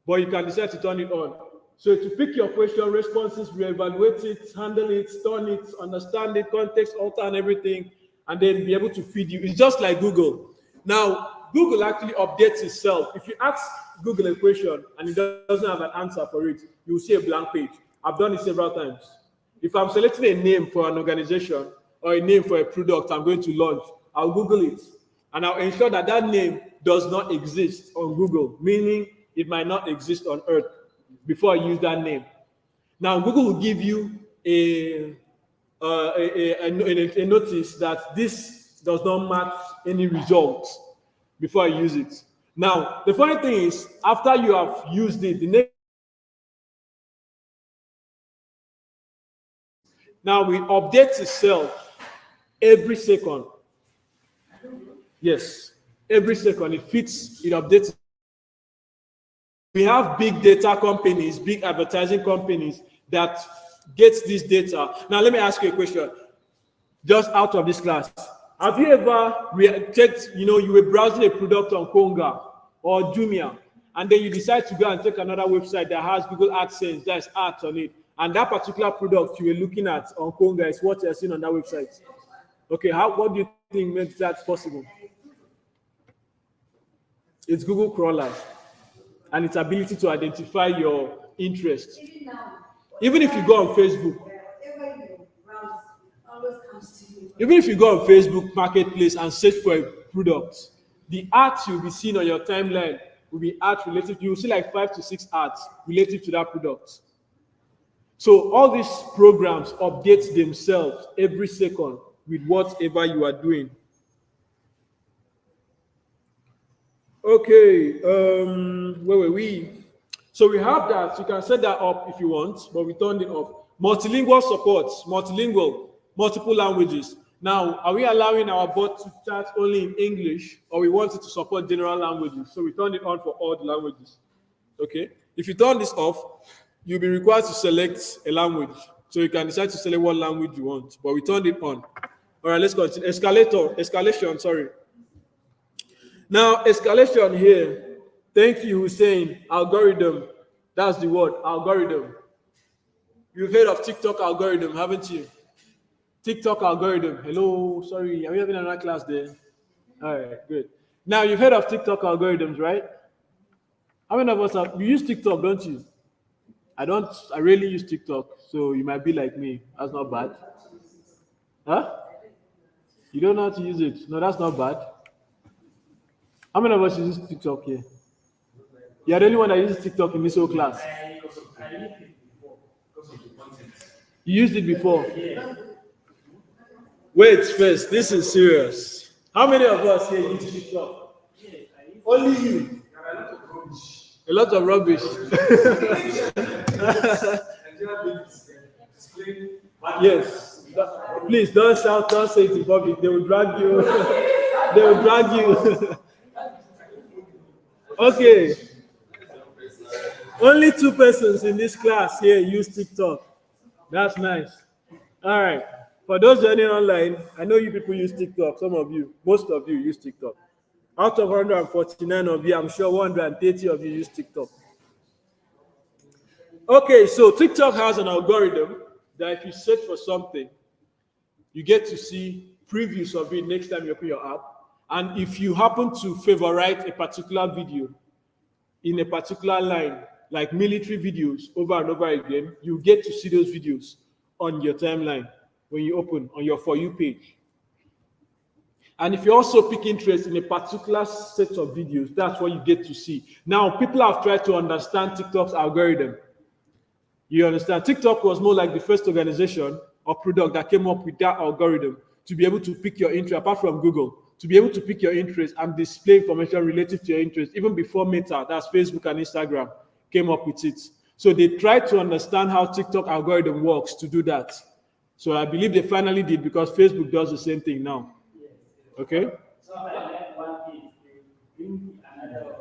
but you can decide to turn it on. So to pick your question, responses, reevaluate it, handle it, turn it, understand it, context, alter and everything, and then be able to feed you. It's just like Google. Now, Google actually updates itself. If you ask Google a question and it doesn't have an answer for it, you will see a blank page. I've done it several times. If I'm selecting a name for an organization or a name for a product I'm going to launch, I'll Google it. And I'll ensure that that name does not exist on Google, meaning it might not exist on Earth before I use that name. Now, Google will give you a notice that this does not match any results before I use it. Now, the funny thing is, after you have used it, the next now it updates itself every second. Yes, every second it fits, it updates. We have big data companies, big advertising companies that get this data. Now, let me ask you a question. Just out of this class, have you ever checked, you were browsing a product on Konga or Jumia, and then you decide to go and check another website that has Google AdSense, that's ads on it, and that particular product you were looking at on Konga is what you're seeing on that website? Okay, what do you think makes that possible? It's Google crawlers and its ability to identify your interest. Even if you go on Facebook, even if you go on Facebook Marketplace and search for a product, the ads you'll be seeing on your timeline will be ads related. You will see like 5 to 6 ads related to that product. So all these programs update themselves every second with whatever you are doing. Okay, where were we? So we have that. You can set that up if you want, but we turned it off. Multilingual support, multilingual, multiple languages. Now, are we allowing our bot to chat only in English, or we want it to support general languages? So we turned it on for all the languages. Okay. If you turn this off, you'll be required to select a language. So you can decide to select what language you want, but we turned it on. All right, let's continue. Escalation, sorry. Now, escalation here. Thank you, Hussein. Algorithm. That's the word, algorithm. You've heard of TikTok algorithm, haven't you? TikTok algorithm. Hello, sorry. Are we having another class there? All right, good. Now, you've heard of TikTok algorithms, right? How many of us have? You use TikTok, don't you? I don't. I rarely use TikTok, so you might be like me. That's not bad. Huh? You don't know how to use it. No, that's not bad. How many of us use TikTok here? You're the only one that uses TikTok in this whole class. I used it before because of the content. You used it before? Yeah. Wait, first, this is serious. How many of us here use TikTok? Only you. There are a lot of rubbish. A lot of rubbish. Yes. Please don't shout, don't say it in public. They will drag you. They will drag you. Okay. Only 2 persons in this class here use TikTok. That's nice. All right. For those joining online, I know you people use TikTok. Some of you, most of you use TikTok. Out of 149 of you, I'm sure 130 of you use TikTok. Okay, so TikTok has an algorithm that if you search for something, you get to see previews of it next time you open your app. And if you happen to favorite a particular video in a particular line, like military videos over and over again, you get to see those videos on your timeline when you open on your For You page. And if you also pick interest in a particular set of videos, that's what you get to see. Now, people have tried to understand TikTok's algorithm. You understand? TikTok was more like the first organization or product that came up with that algorithm to be able to pick your interest, apart from Google, to be able to pick your interest and display information related to your interest, even before Meta, that's Facebook and Instagram, came up with it. So they tried to understand how TikTok algorithm works to do that. So I believe they finally did, because Facebook does the same thing now. Okay? So I like one thing, bring another.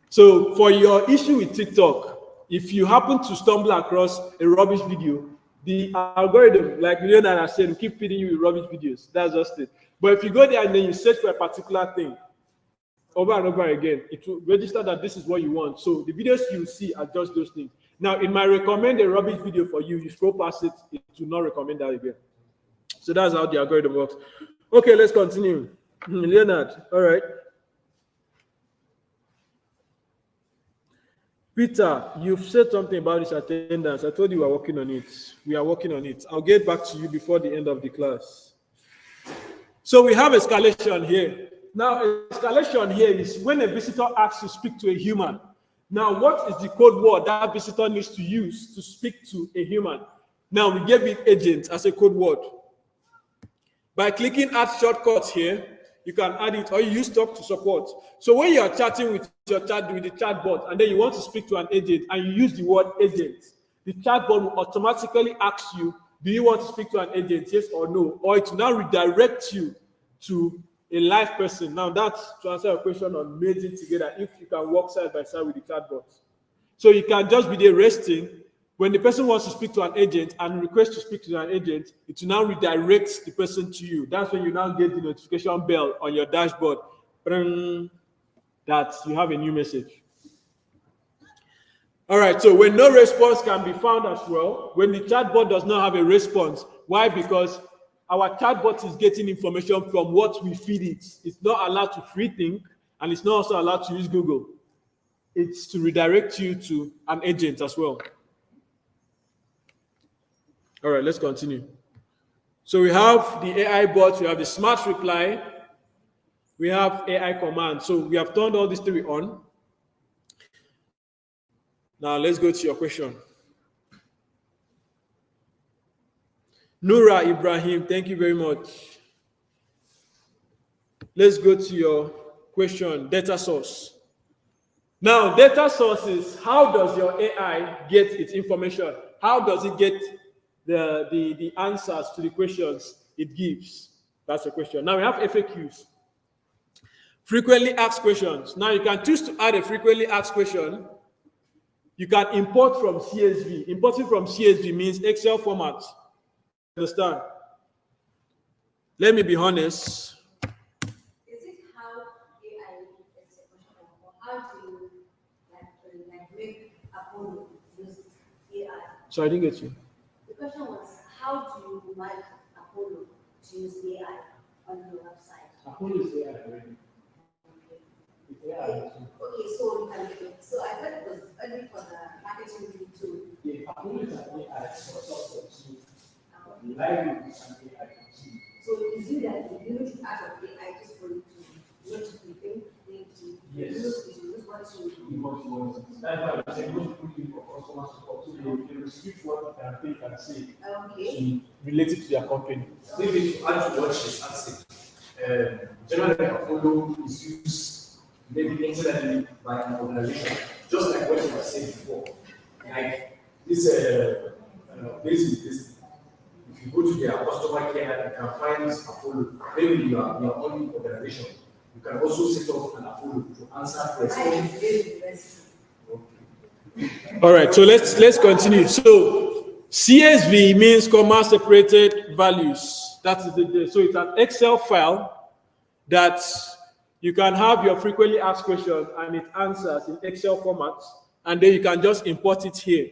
So for your issue with TikTok, if you happen to stumble across a rubbish video, the algorithm, like Leonard has said, will keep feeding you with rubbish videos. That's just it. But if you go there and then you search for a particular thing over and over again, it will register that this is what you want. So the videos you see are just those things. Now, it might recommend a rubbish video for you. You scroll past it, it will not recommend that again. So that's how the algorithm works. Okay, let's continue. Leonard, all right. Peter, you've said something about this attendance. I told you we are working on it. We are working on it. I'll get back to you before the end of the class. So we have escalation here. Now, escalation here is when a visitor asks to speak to a human. Now, what is the code word that visitor needs to use to speak to a human? Now, we gave it agent as a code word. By clicking add shortcuts here, you can add it, or you use talk to support. So when you are chatting with the chatbot, and then you want to speak to an agent, and you use the word agent, the chatbot will automatically ask you do you want to speak to an agent, yes or no? Or it will now redirect you to a live person. Now that's to answer your question on merging together if you can work side by side with the chatbot. So you can just be there resting. When the person wants to speak to an agent and request to speak to an agent, it will now redirect the person to you. That's when you now get the notification bell on your dashboard that you have a new message. All right, so when no response can be found as well, when the chatbot does not have a response, why? Because our chatbot is getting information from what we feed it. It's not allowed to free think, and it's not also allowed to use Google. It's to redirect you to an agent as well. All right, let's continue. So we have the AI bot, we have the smart reply, we have AI command. So we have turned all these three on. Now let's go to your question. Nura Ibrahim, thank you very much. Let's go to your question, data source. Now, data source is how does your AI get its information? How does it get the answers to the questions it gives? That's the question. Now we have FAQs. Frequently asked questions. Now you can choose to add a frequently asked question. You can import from CSV. Importing from CSV means Excel format. Understand? Let me be honest. Is it how AI is a question or how do you like make Apollo use AI? So I didn't get you. The question was how do you like Apollo to use AI on your website? Apollo is AI already. It's AI. Okay, so I thought it was only for the marketing tool. Yeah, Apollo is an AI for software too. Live is an AI too. So is it that the unit out of AI just for you to not to think, Yes. use what you That's why I say most people use for customer support. So they restrict what they can say okay. Related to their company. Maybe to add to what she's asking, generally Apollo is used maybe internally by an organization, just like what you were saying before. Like this, basically this. If you go to their customer care, you can find Apollo. Maybe you are your own organization. You can also set up an Apollo to answer questions. All right, so let's continue. So CSV means comma separated values. That is so it's an Excel file that you can have your frequently asked questions and it answers in Excel format, and then you can just import it here.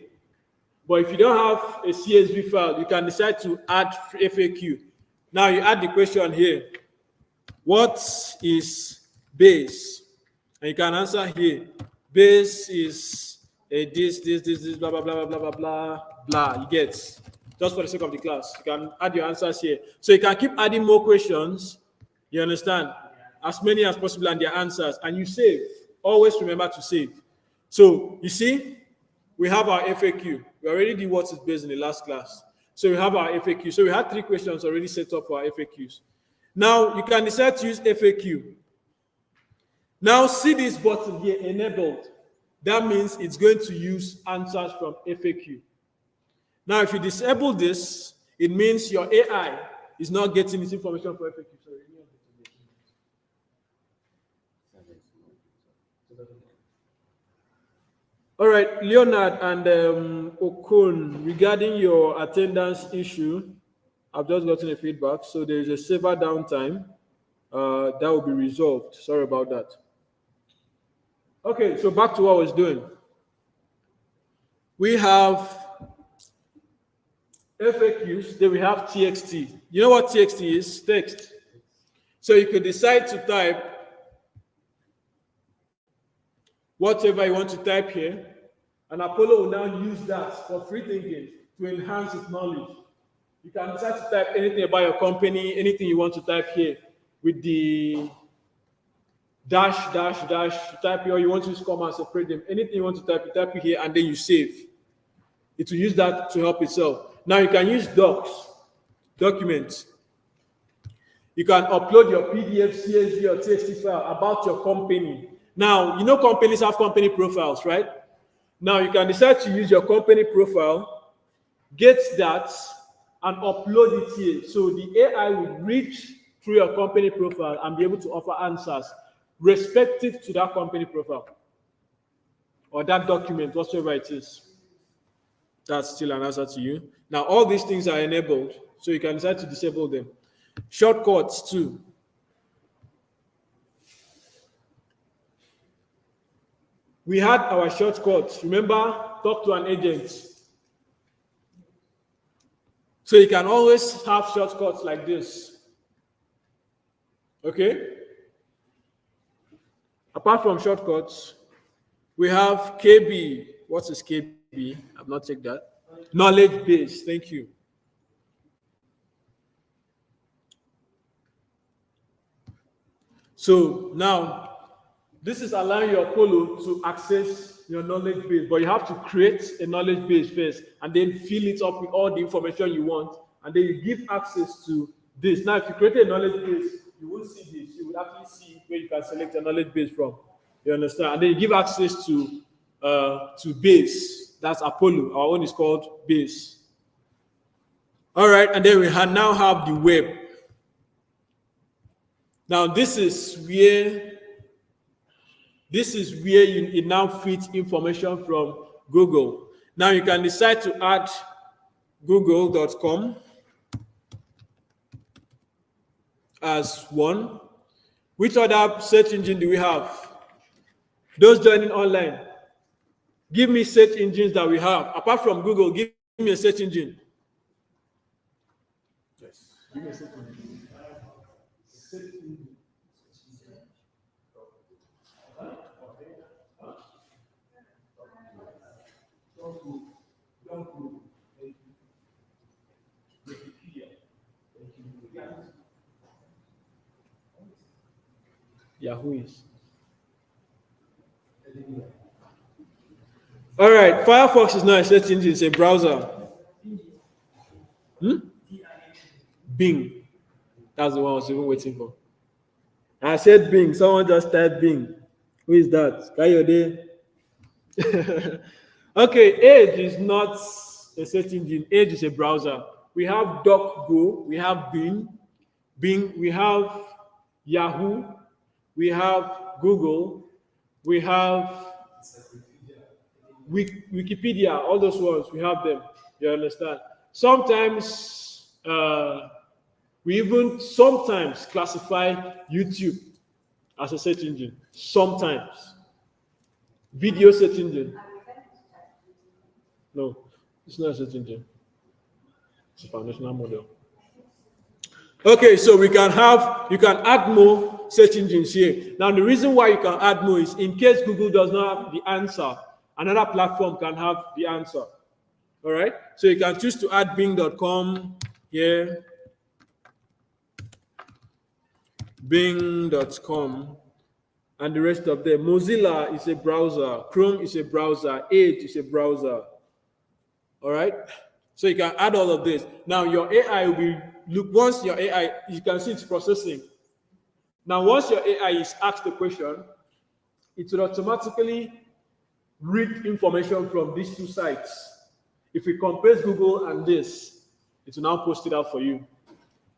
But if you don't have a CSV file, you can decide to add FAQ. Now you add the question here. What is base? And you can answer here. Base is a this, blah, blah, blah, blah, blah, blah, blah. You get, just for the sake of the class. You can add your answers here. So you can keep adding more questions. You understand? As many as possible and their answers. And you save. Always remember to save. So you see, we have our FAQ. We already did what is based in the last class. So we have our FAQ. So we had 3 questions already set up for our FAQs. Now you can decide to use FAQ. Now see this button here, enabled. That means it's going to use answers from FAQ. Now if you disable this, it means your AI is not getting this information from FAQ. Sorry. All right, Leonard and Okun, regarding your attendance issue, I've just gotten a feedback. So there is a server downtime that will be resolved. Sorry about that. Okay, so back to what I was doing. We have FAQs, then we have TXT. You know what TXT is? Text. So you could decide to type whatever you want to type here, and Apollo will now use that for free thinking to enhance its knowledge. You can decide to type anything about your company, anything you want to type here with the dash, type here, or you want to use comma and separate them. Anything you want to type, you type it here and then you save. It will use that to help itself. Now you can use documents. You can upload your PDF, CSV, or TXT file about your company. Now, you know companies have company profiles, right? Now you can decide to use your company profile, get that, and upload it here. So the AI will read through your company profile and be able to offer answers respective to that company profile or that document, whatsoever it is. That's still an answer to you. Now, all these things are enabled, so you can decide to disable them. Shortcuts too. We had our shortcuts. Remember, talk to an agent. So you can always have shortcuts like this. Okay? Apart from shortcuts, we have KB. What is KB? I've not checked that. Knowledge base. Thank you. So now, this is allowing your Polo to access your knowledge base, but you have to create a knowledge base first and then fill it up with all the information you want, and then you give access to this. Now, if you create a knowledge base, you won't see this. You will actually see where you can select a knowledge base from. You understand? And then you give access to base. That's Apollo. Our own is called base. All right, and then we now have the web. Now, this is where you now feed information from Google. Now you can decide to add google.com as one. Which other search engine do we have? Those joining online, give me search engines that we have. Apart from Google, give me a search engine. Yes, give me a search engine. Search engine. Yahoo is. All right, Firefox is not a search engine, it's a browser. Bing. That's the one I was even waiting for. I said Bing. Someone just typed Bing. Who is that? Kayode. Okay, Edge is not a search engine. Edge is a browser. We have DuckDuckGo. We have Bing. We have Yahoo. We have Google. We have Wikipedia. All those ones, we have them. You understand? Sometimes we even sometimes classify YouTube as a search engine. Sometimes. Video search engine. No, it's not a search engine. It's a foundational model. Okay, so you can add more search engines here. Now, the reason why you can add more is in case Google does not have the answer, another platform can have the answer. All right, so you can choose to add bing.com here, bing.com, and the rest of them. Mozilla is a browser, Chrome is a browser, Edge is a browser. All right, so you can add all of this. Now, your AI will be, once your AI, you can see it's processing. Now, once your AI is asked a question, it will automatically read information from these two sites. If we compare Google and this, it will now post it out for you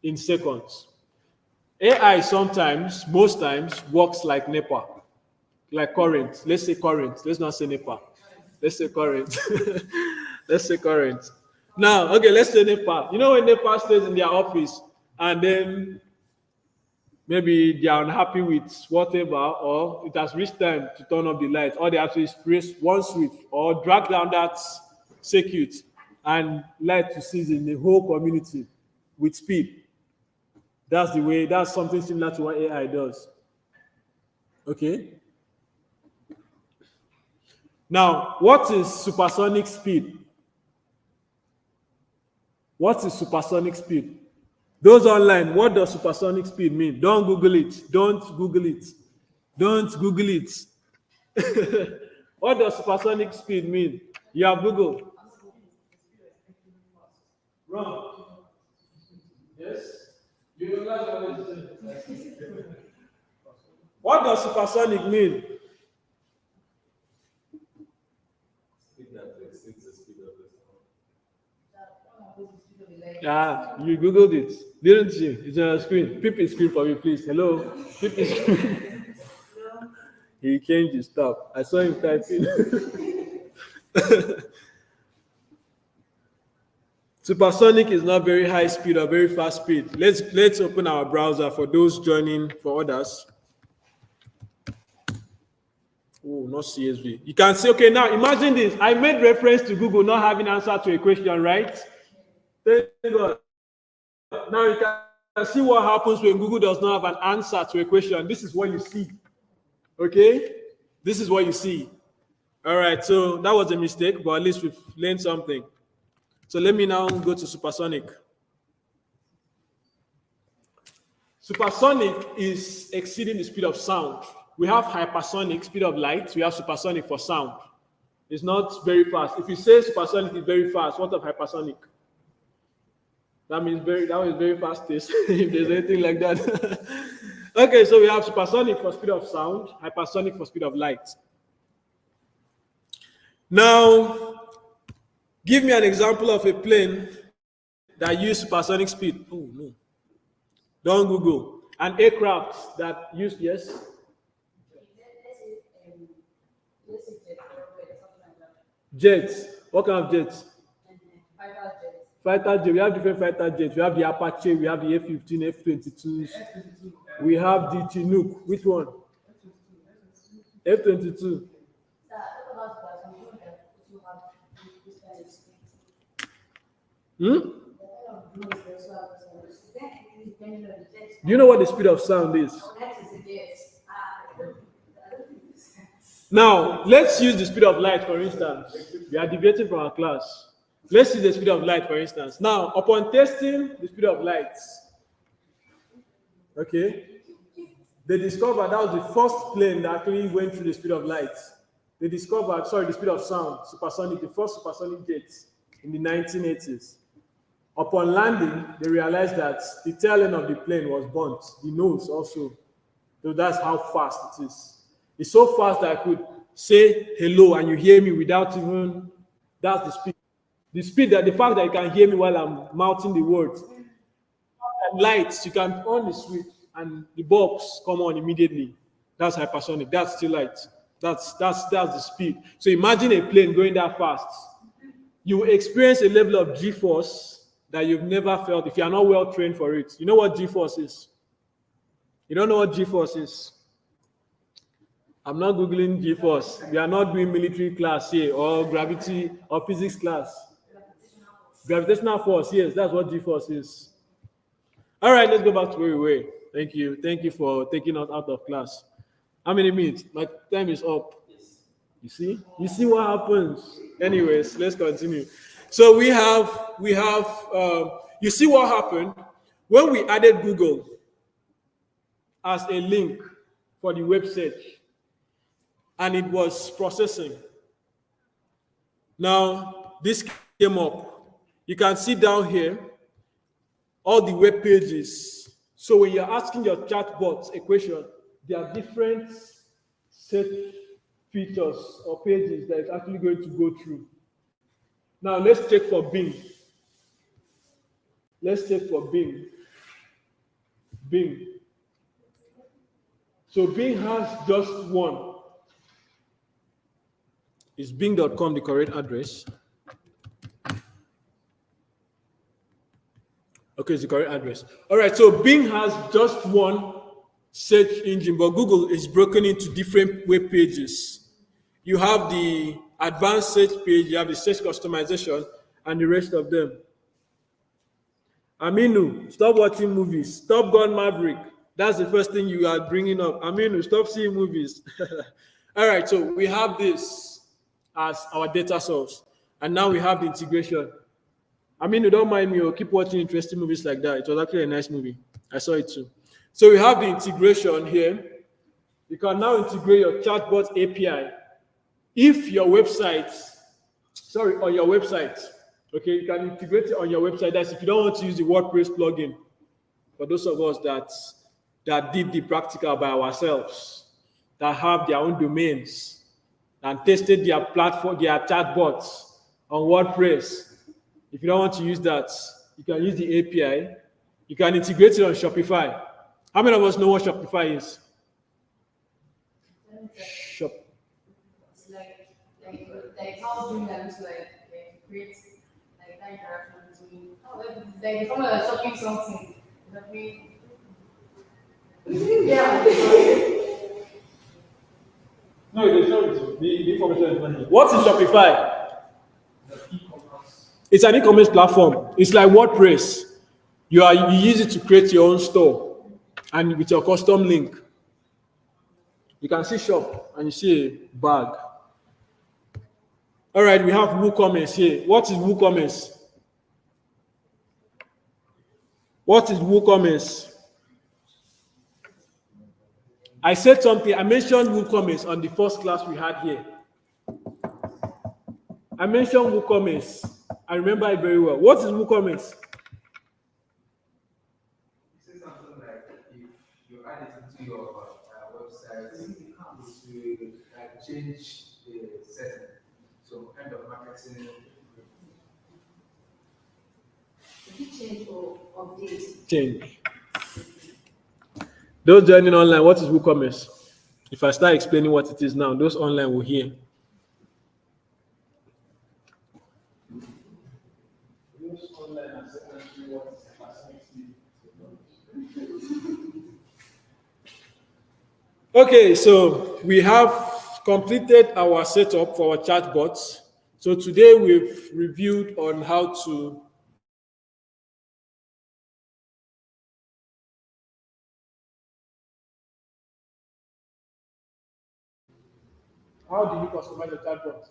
in seconds. AI sometimes, most times, works like NEPA, like current. Let's say current. Let's not say NEPA. Let's say current. Let's say current. Now, okay, let's say NEPA. You know when NEPA stays in their office and then maybe they are unhappy with whatever, or it has reached time to turn off the light, or they have to press one switch or drag down that circuit and light to cease in the whole community with speed. That's the way, that's something similar to what AI does. Okay? Now, what is supersonic speed? What is supersonic speed? Those online, what does supersonic speed mean? Don't Google it. Don't Google it. Don't Google it. What does supersonic speed mean? You have Google. Wrong. Yes? You know what does supersonic mean? like You Googled it, didn't you? It's on your screen. Peep his screen for me, please. Hello? Peep his screen. no, He changed his stuff. I saw him typing. Supersonic is not very high speed or very fast speed. Let's open our browser for those joining for others. Oh, not CSV. You can say, okay, now imagine this. I made reference to Google not having answer to a question, right? Thank God. Now you can see what happens when Google does not have an answer to a question. This is what you see. Okay? This is what you see. All right, so that was a mistake, but at least we've learned something. So let me now go to supersonic. Supersonic is exceeding the speed of sound. We have hypersonic, speed of light. We have supersonic for sound. It's not very fast. If you say supersonic is very fast, what of hypersonic? That means that was very fast pace, if there's anything like that. Okay, so we have supersonic for speed of sound, hypersonic for speed of light. Now, give me an example of a plane that used supersonic speed. Oh, no. Don't Google. An aircraft that used, yes? let's say jet or something like that. Jets. What kind of jets? Fighter jet. Fighter jet. We have different fighter jets. We have the Apache, we have the F-15, F-22s. We have the Chinook. Which one? F-22. What about that? Some people that also have this kind of speed. Hmm? The kind of drones they also have this kind of speed. Then it depends on the jet. Do you know what the speed of sound is? That is a jet. I don't think it's Now, let's use the speed of light, for instance. We are deviating from our class. Let's use the speed of light, for instance. Now, upon testing the speed of light, okay, they discovered that was the first plane that actually went through the speed of light. They discovered, sorry, the speed of sound, supersonic, the first supersonic jet in the 1980s. Upon landing, they realized that the tail end of the plane was burnt, the nose also. So that's how fast it is. It's so fast that I could say hello and you hear me without even, that's the speed. The speed that the fact that you can hear me while I'm mouthing the words. Lights, you can on the switch and the bulbs come on immediately. That's hypersonic. That's still light. That's the speed. So imagine a plane going that fast. You will experience a level of G-force that you've never felt if you are not well trained for it. You know what G-force is? You don't know what G-force is? I'm not Googling G-force. We are not doing military class here or gravity or physics class. Gravitational force, yes, that's what G-force is. All right, let's go back to where we were. Thank you. Thank you for taking us out of class. How many minutes? My time is up. You see? You see what happens? Anyways, let's continue. So we have, you see what happened when we added Google as a link for the web search and it was processing. Now, this came up. You can see down here all the web pages. So when you're asking your chatbot a question, there are different search features or pages that it's actually going to go through. Now let's check for Bing. Let's check for Bing. Bing. So Bing has just one. Is bing.com the correct address? Okay, it's the correct address. All right, so Bing has just one search engine, but Google is broken into different web pages. You have the advanced search page, you have the search customization, and the rest of them. Aminu, stop watching movies. Top Gun Maverick. That's the first thing you are bringing up. Aminu, stop seeing movies. All right, so we have this as our data source, and now we have the integration. I mean, you don't mind me or keep watching interesting movies like that. It was actually a nice movie. I saw it too. So we have the integration here. You can now integrate your chatbot API. If your website, on your website, okay, you can integrate it on your website. That's if you don't want to use the WordPress plugin. For those of us that did the practical by ourselves, that have their own domains and tested their platform, their chatbots on WordPress. If you don't want to use that, You can use the API. You can integrate it on Shopify. How many of us know what Shopify is? Shop. It's like how doing that looks like create like that interaction between like it's almost like shopping something. That we yeah. No, it is not. The information is not here. What is Shopify? It's an e-commerce platform. It's like WordPress. You use it to create your own store, and with your custom link, you can see shop and you see a bag. All right, we have WooCommerce here. What is WooCommerce? What is WooCommerce? I said something. I mentioned WooCommerce on the first class we had here. I mentioned WooCommerce. I remember it very well. What is WooCommerce? Say something like if you add it into your website, to like change the setting. So kind of marketing. Did you change or update? Change. Those joining online, what is WooCommerce? If I start explaining what it is now, those online will hear. Okay, so we have completed our setup for our chatbots. So today we've reviewed on how to how do you customize a chatbot?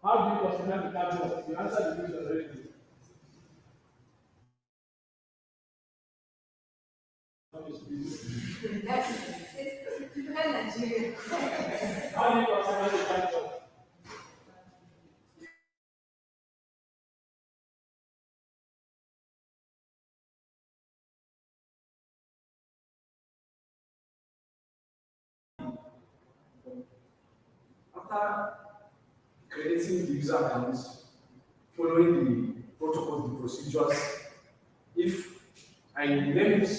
How do you customize the chatbot? You answered the question already. That's it's Nigeria. How do you customize the chatbot? After creating the user accounts, following the protocols, the procedures, if I name it,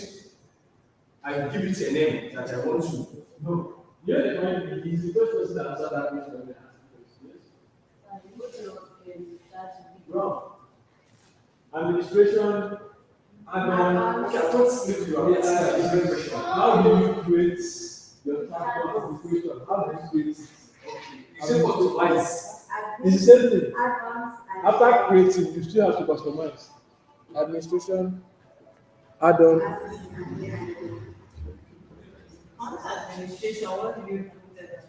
I give it a name that I want to. No. Yeah, the point is the first person to answer that question when they ask the question. Yes? Wrong. Administration, add-on. Okay, I thought maybe you are asking a different question. How do you create your chatbot administration? How do you create it? You say customize. It's the same thing. Advanced and After creating, you still have to customize. Administration, add-on. Under administration, what do you put there?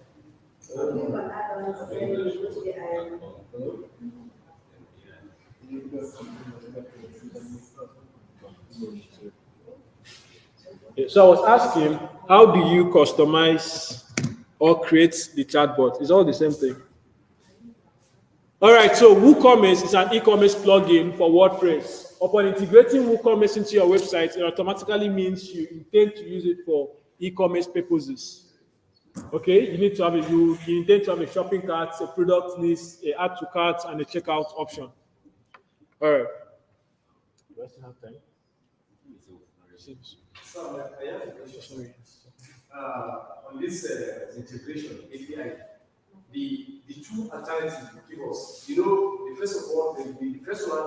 So I was asking, how do you customize or create the chatbot? It's all the same thing. All right, so WooCommerce is an e-commerce plugin for WordPress. Upon integrating WooCommerce into your website, it automatically means you intend to use it for e-commerce purposes. Okay, you need to have you intend to have a shopping cart, a product list, a add to cart, and a checkout option. All right. Do I still have time? So I have a question. On this integration API, the two alternatives you give us. You know, the first of all, the first one,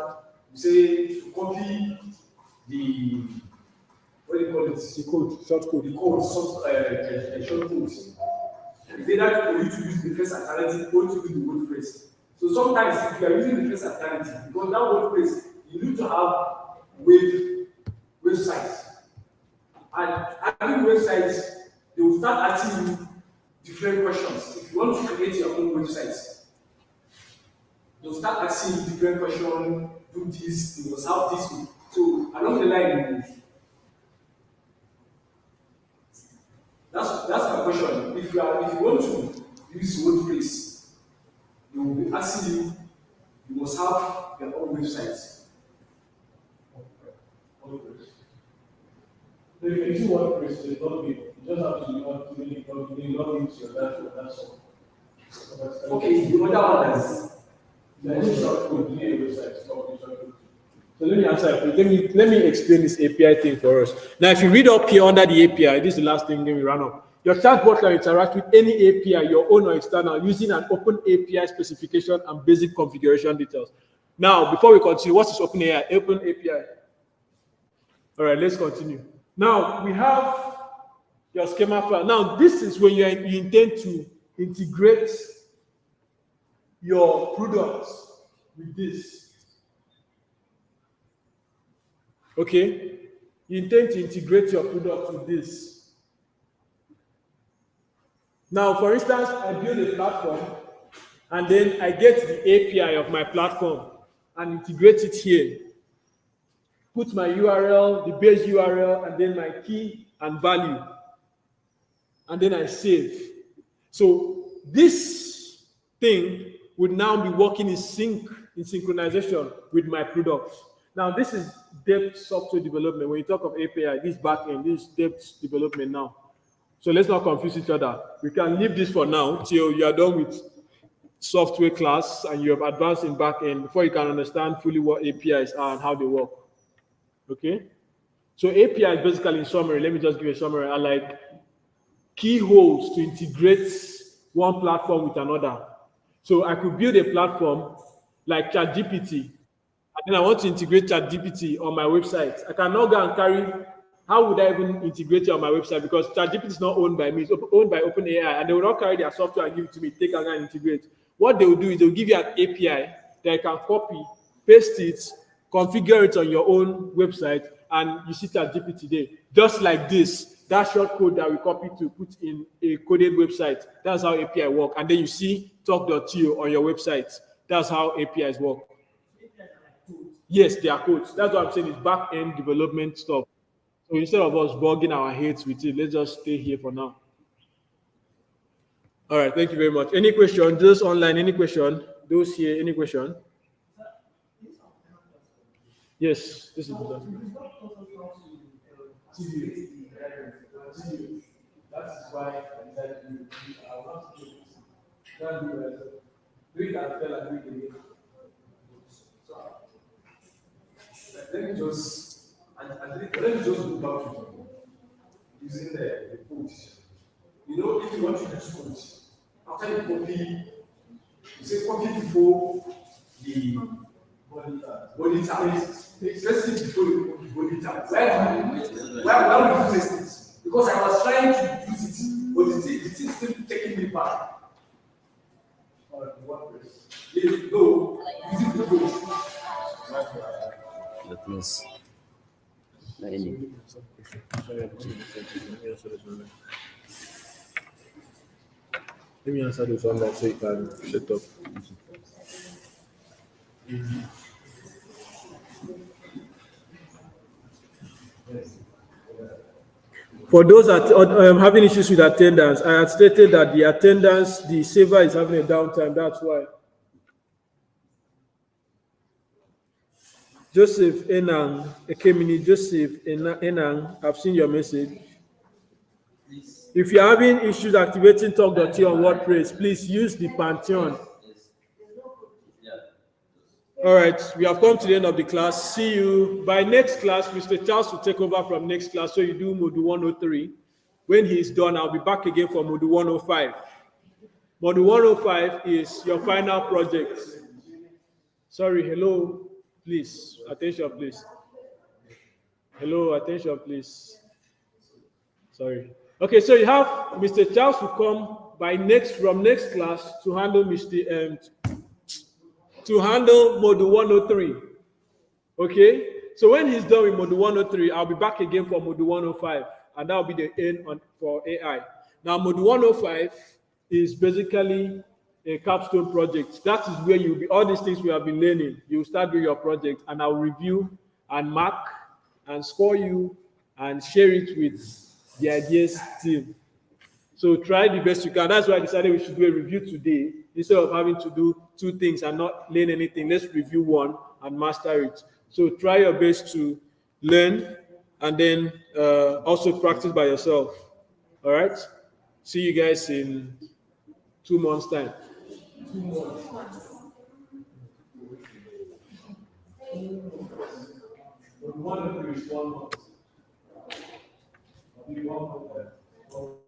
you say to copy the what do you call it? The code, short code. The code, short codes. It's either for you to use the first alternative or to use the WordPress. So sometimes if you are using the first alternative, because that WordPress, you need to have websites. And having websites, they will start asking you different questions. If you want to create your own website, they'll start asking you different questions, do this, you must have this. So along the line, that's my question. If you want to use WordPress, they will be asking you, you must have your own website. So if you use WordPress, you just have to log into your dashboard, that's all. Okay, the other one is There is short code in your website. So So let me answer. Let me explain this API thing for us. Now, if you read up here under the API, this is the last thing. Then we run up. Your chatbot can interact with any API, your own or external, using an open API specification and basic configuration details. Now, before we continue, what is open AI? Open API. All right, let's continue. Now we have your schema file. Now, this is when you intend to integrate your products with this. Okay? You intend to integrate your product with this. Now, for instance, I build a platform and then I get the API of my platform and integrate it here. Put my URL, the base URL, and then my key and value. And then I save. So this thing would now be working in synchronization with my products. Now, this is depth software development. When you talk of API, this backend, this depth development now. So let's not confuse each other. We can leave this for now till you are done with software class and you have advanced in backend before you can understand fully what APIs are and how they work. Okay? So APIs basically, in summary, let me just give you a summary, are like keyholes to integrate one platform with another. So I could build a platform like ChatGPT, and then I want to integrate ChatGPT on my website. I cannot go and carry. How would I even integrate it on my website? Because ChatGPT is not owned by me; it's owned by OpenAI, and they will not carry their software and give it to me. Take and integrate. What they will do is they will give you an API that you can copy, paste it, configure it on your own website, and you see ChatGPT there. Just like this, that short code that we copy to put in a coded website. That's how API work. And then you see talk.to on your website. That's how APIs work. Yes, they are codes. That's what I'm saying is back-end development stuff. So instead of us bugging our heads with it, let's just stay here for now. All right, thank you very much. Any question? Those online, any question? Those here, any question? Yes, this is the That is why I decided to I want to do this. Can't do it. Do it and tell and do it again. So let me just go back to using the code. You know, if you want to use code, after you copy, you say copy before the body tag. First thing before you copy body tag. Why would you test it? Because I was trying to use it, but the thing is still taking me back. No, using the code. Let me see. Let me answer this one that so you can shut up. For those that having issues with attendance, I had stated that the attendance, the server is having a downtime. That's why. Joseph Enang, Ekemini Joseph Enang, I've seen your message. If you're having issues activating talk.to on WordPress, please use the Pantheon. All right, we have come to the end of the class. See you by next class. Mr. Charles will take over from next class. So you do Module 103. When he's done, I'll be back again for Module 105. Module 105 is your final project. Sorry, hello, please. Attention, please. Hello, attention, please. Sorry. Okay, so you have Mr. Charles will come from next class to handle to handle Module 103. Okay? So when he's done with Module 103, I'll be back again for Module 105. And that will be the end for AI. Now, Module 105 is basically a capstone project. That is where you'll be, all these things we have been learning, you'll start doing your project, and I'll review and mark and score you and share it with the ideas team. So try the best you can. That's why I decided we should do a review today. Instead of having to do two things and not learn anything, let's review one and master it. So try your best to learn and then also practice by yourself. All right? See you guys in 2 months' time. 2 months. But we want them to respond. But we want them.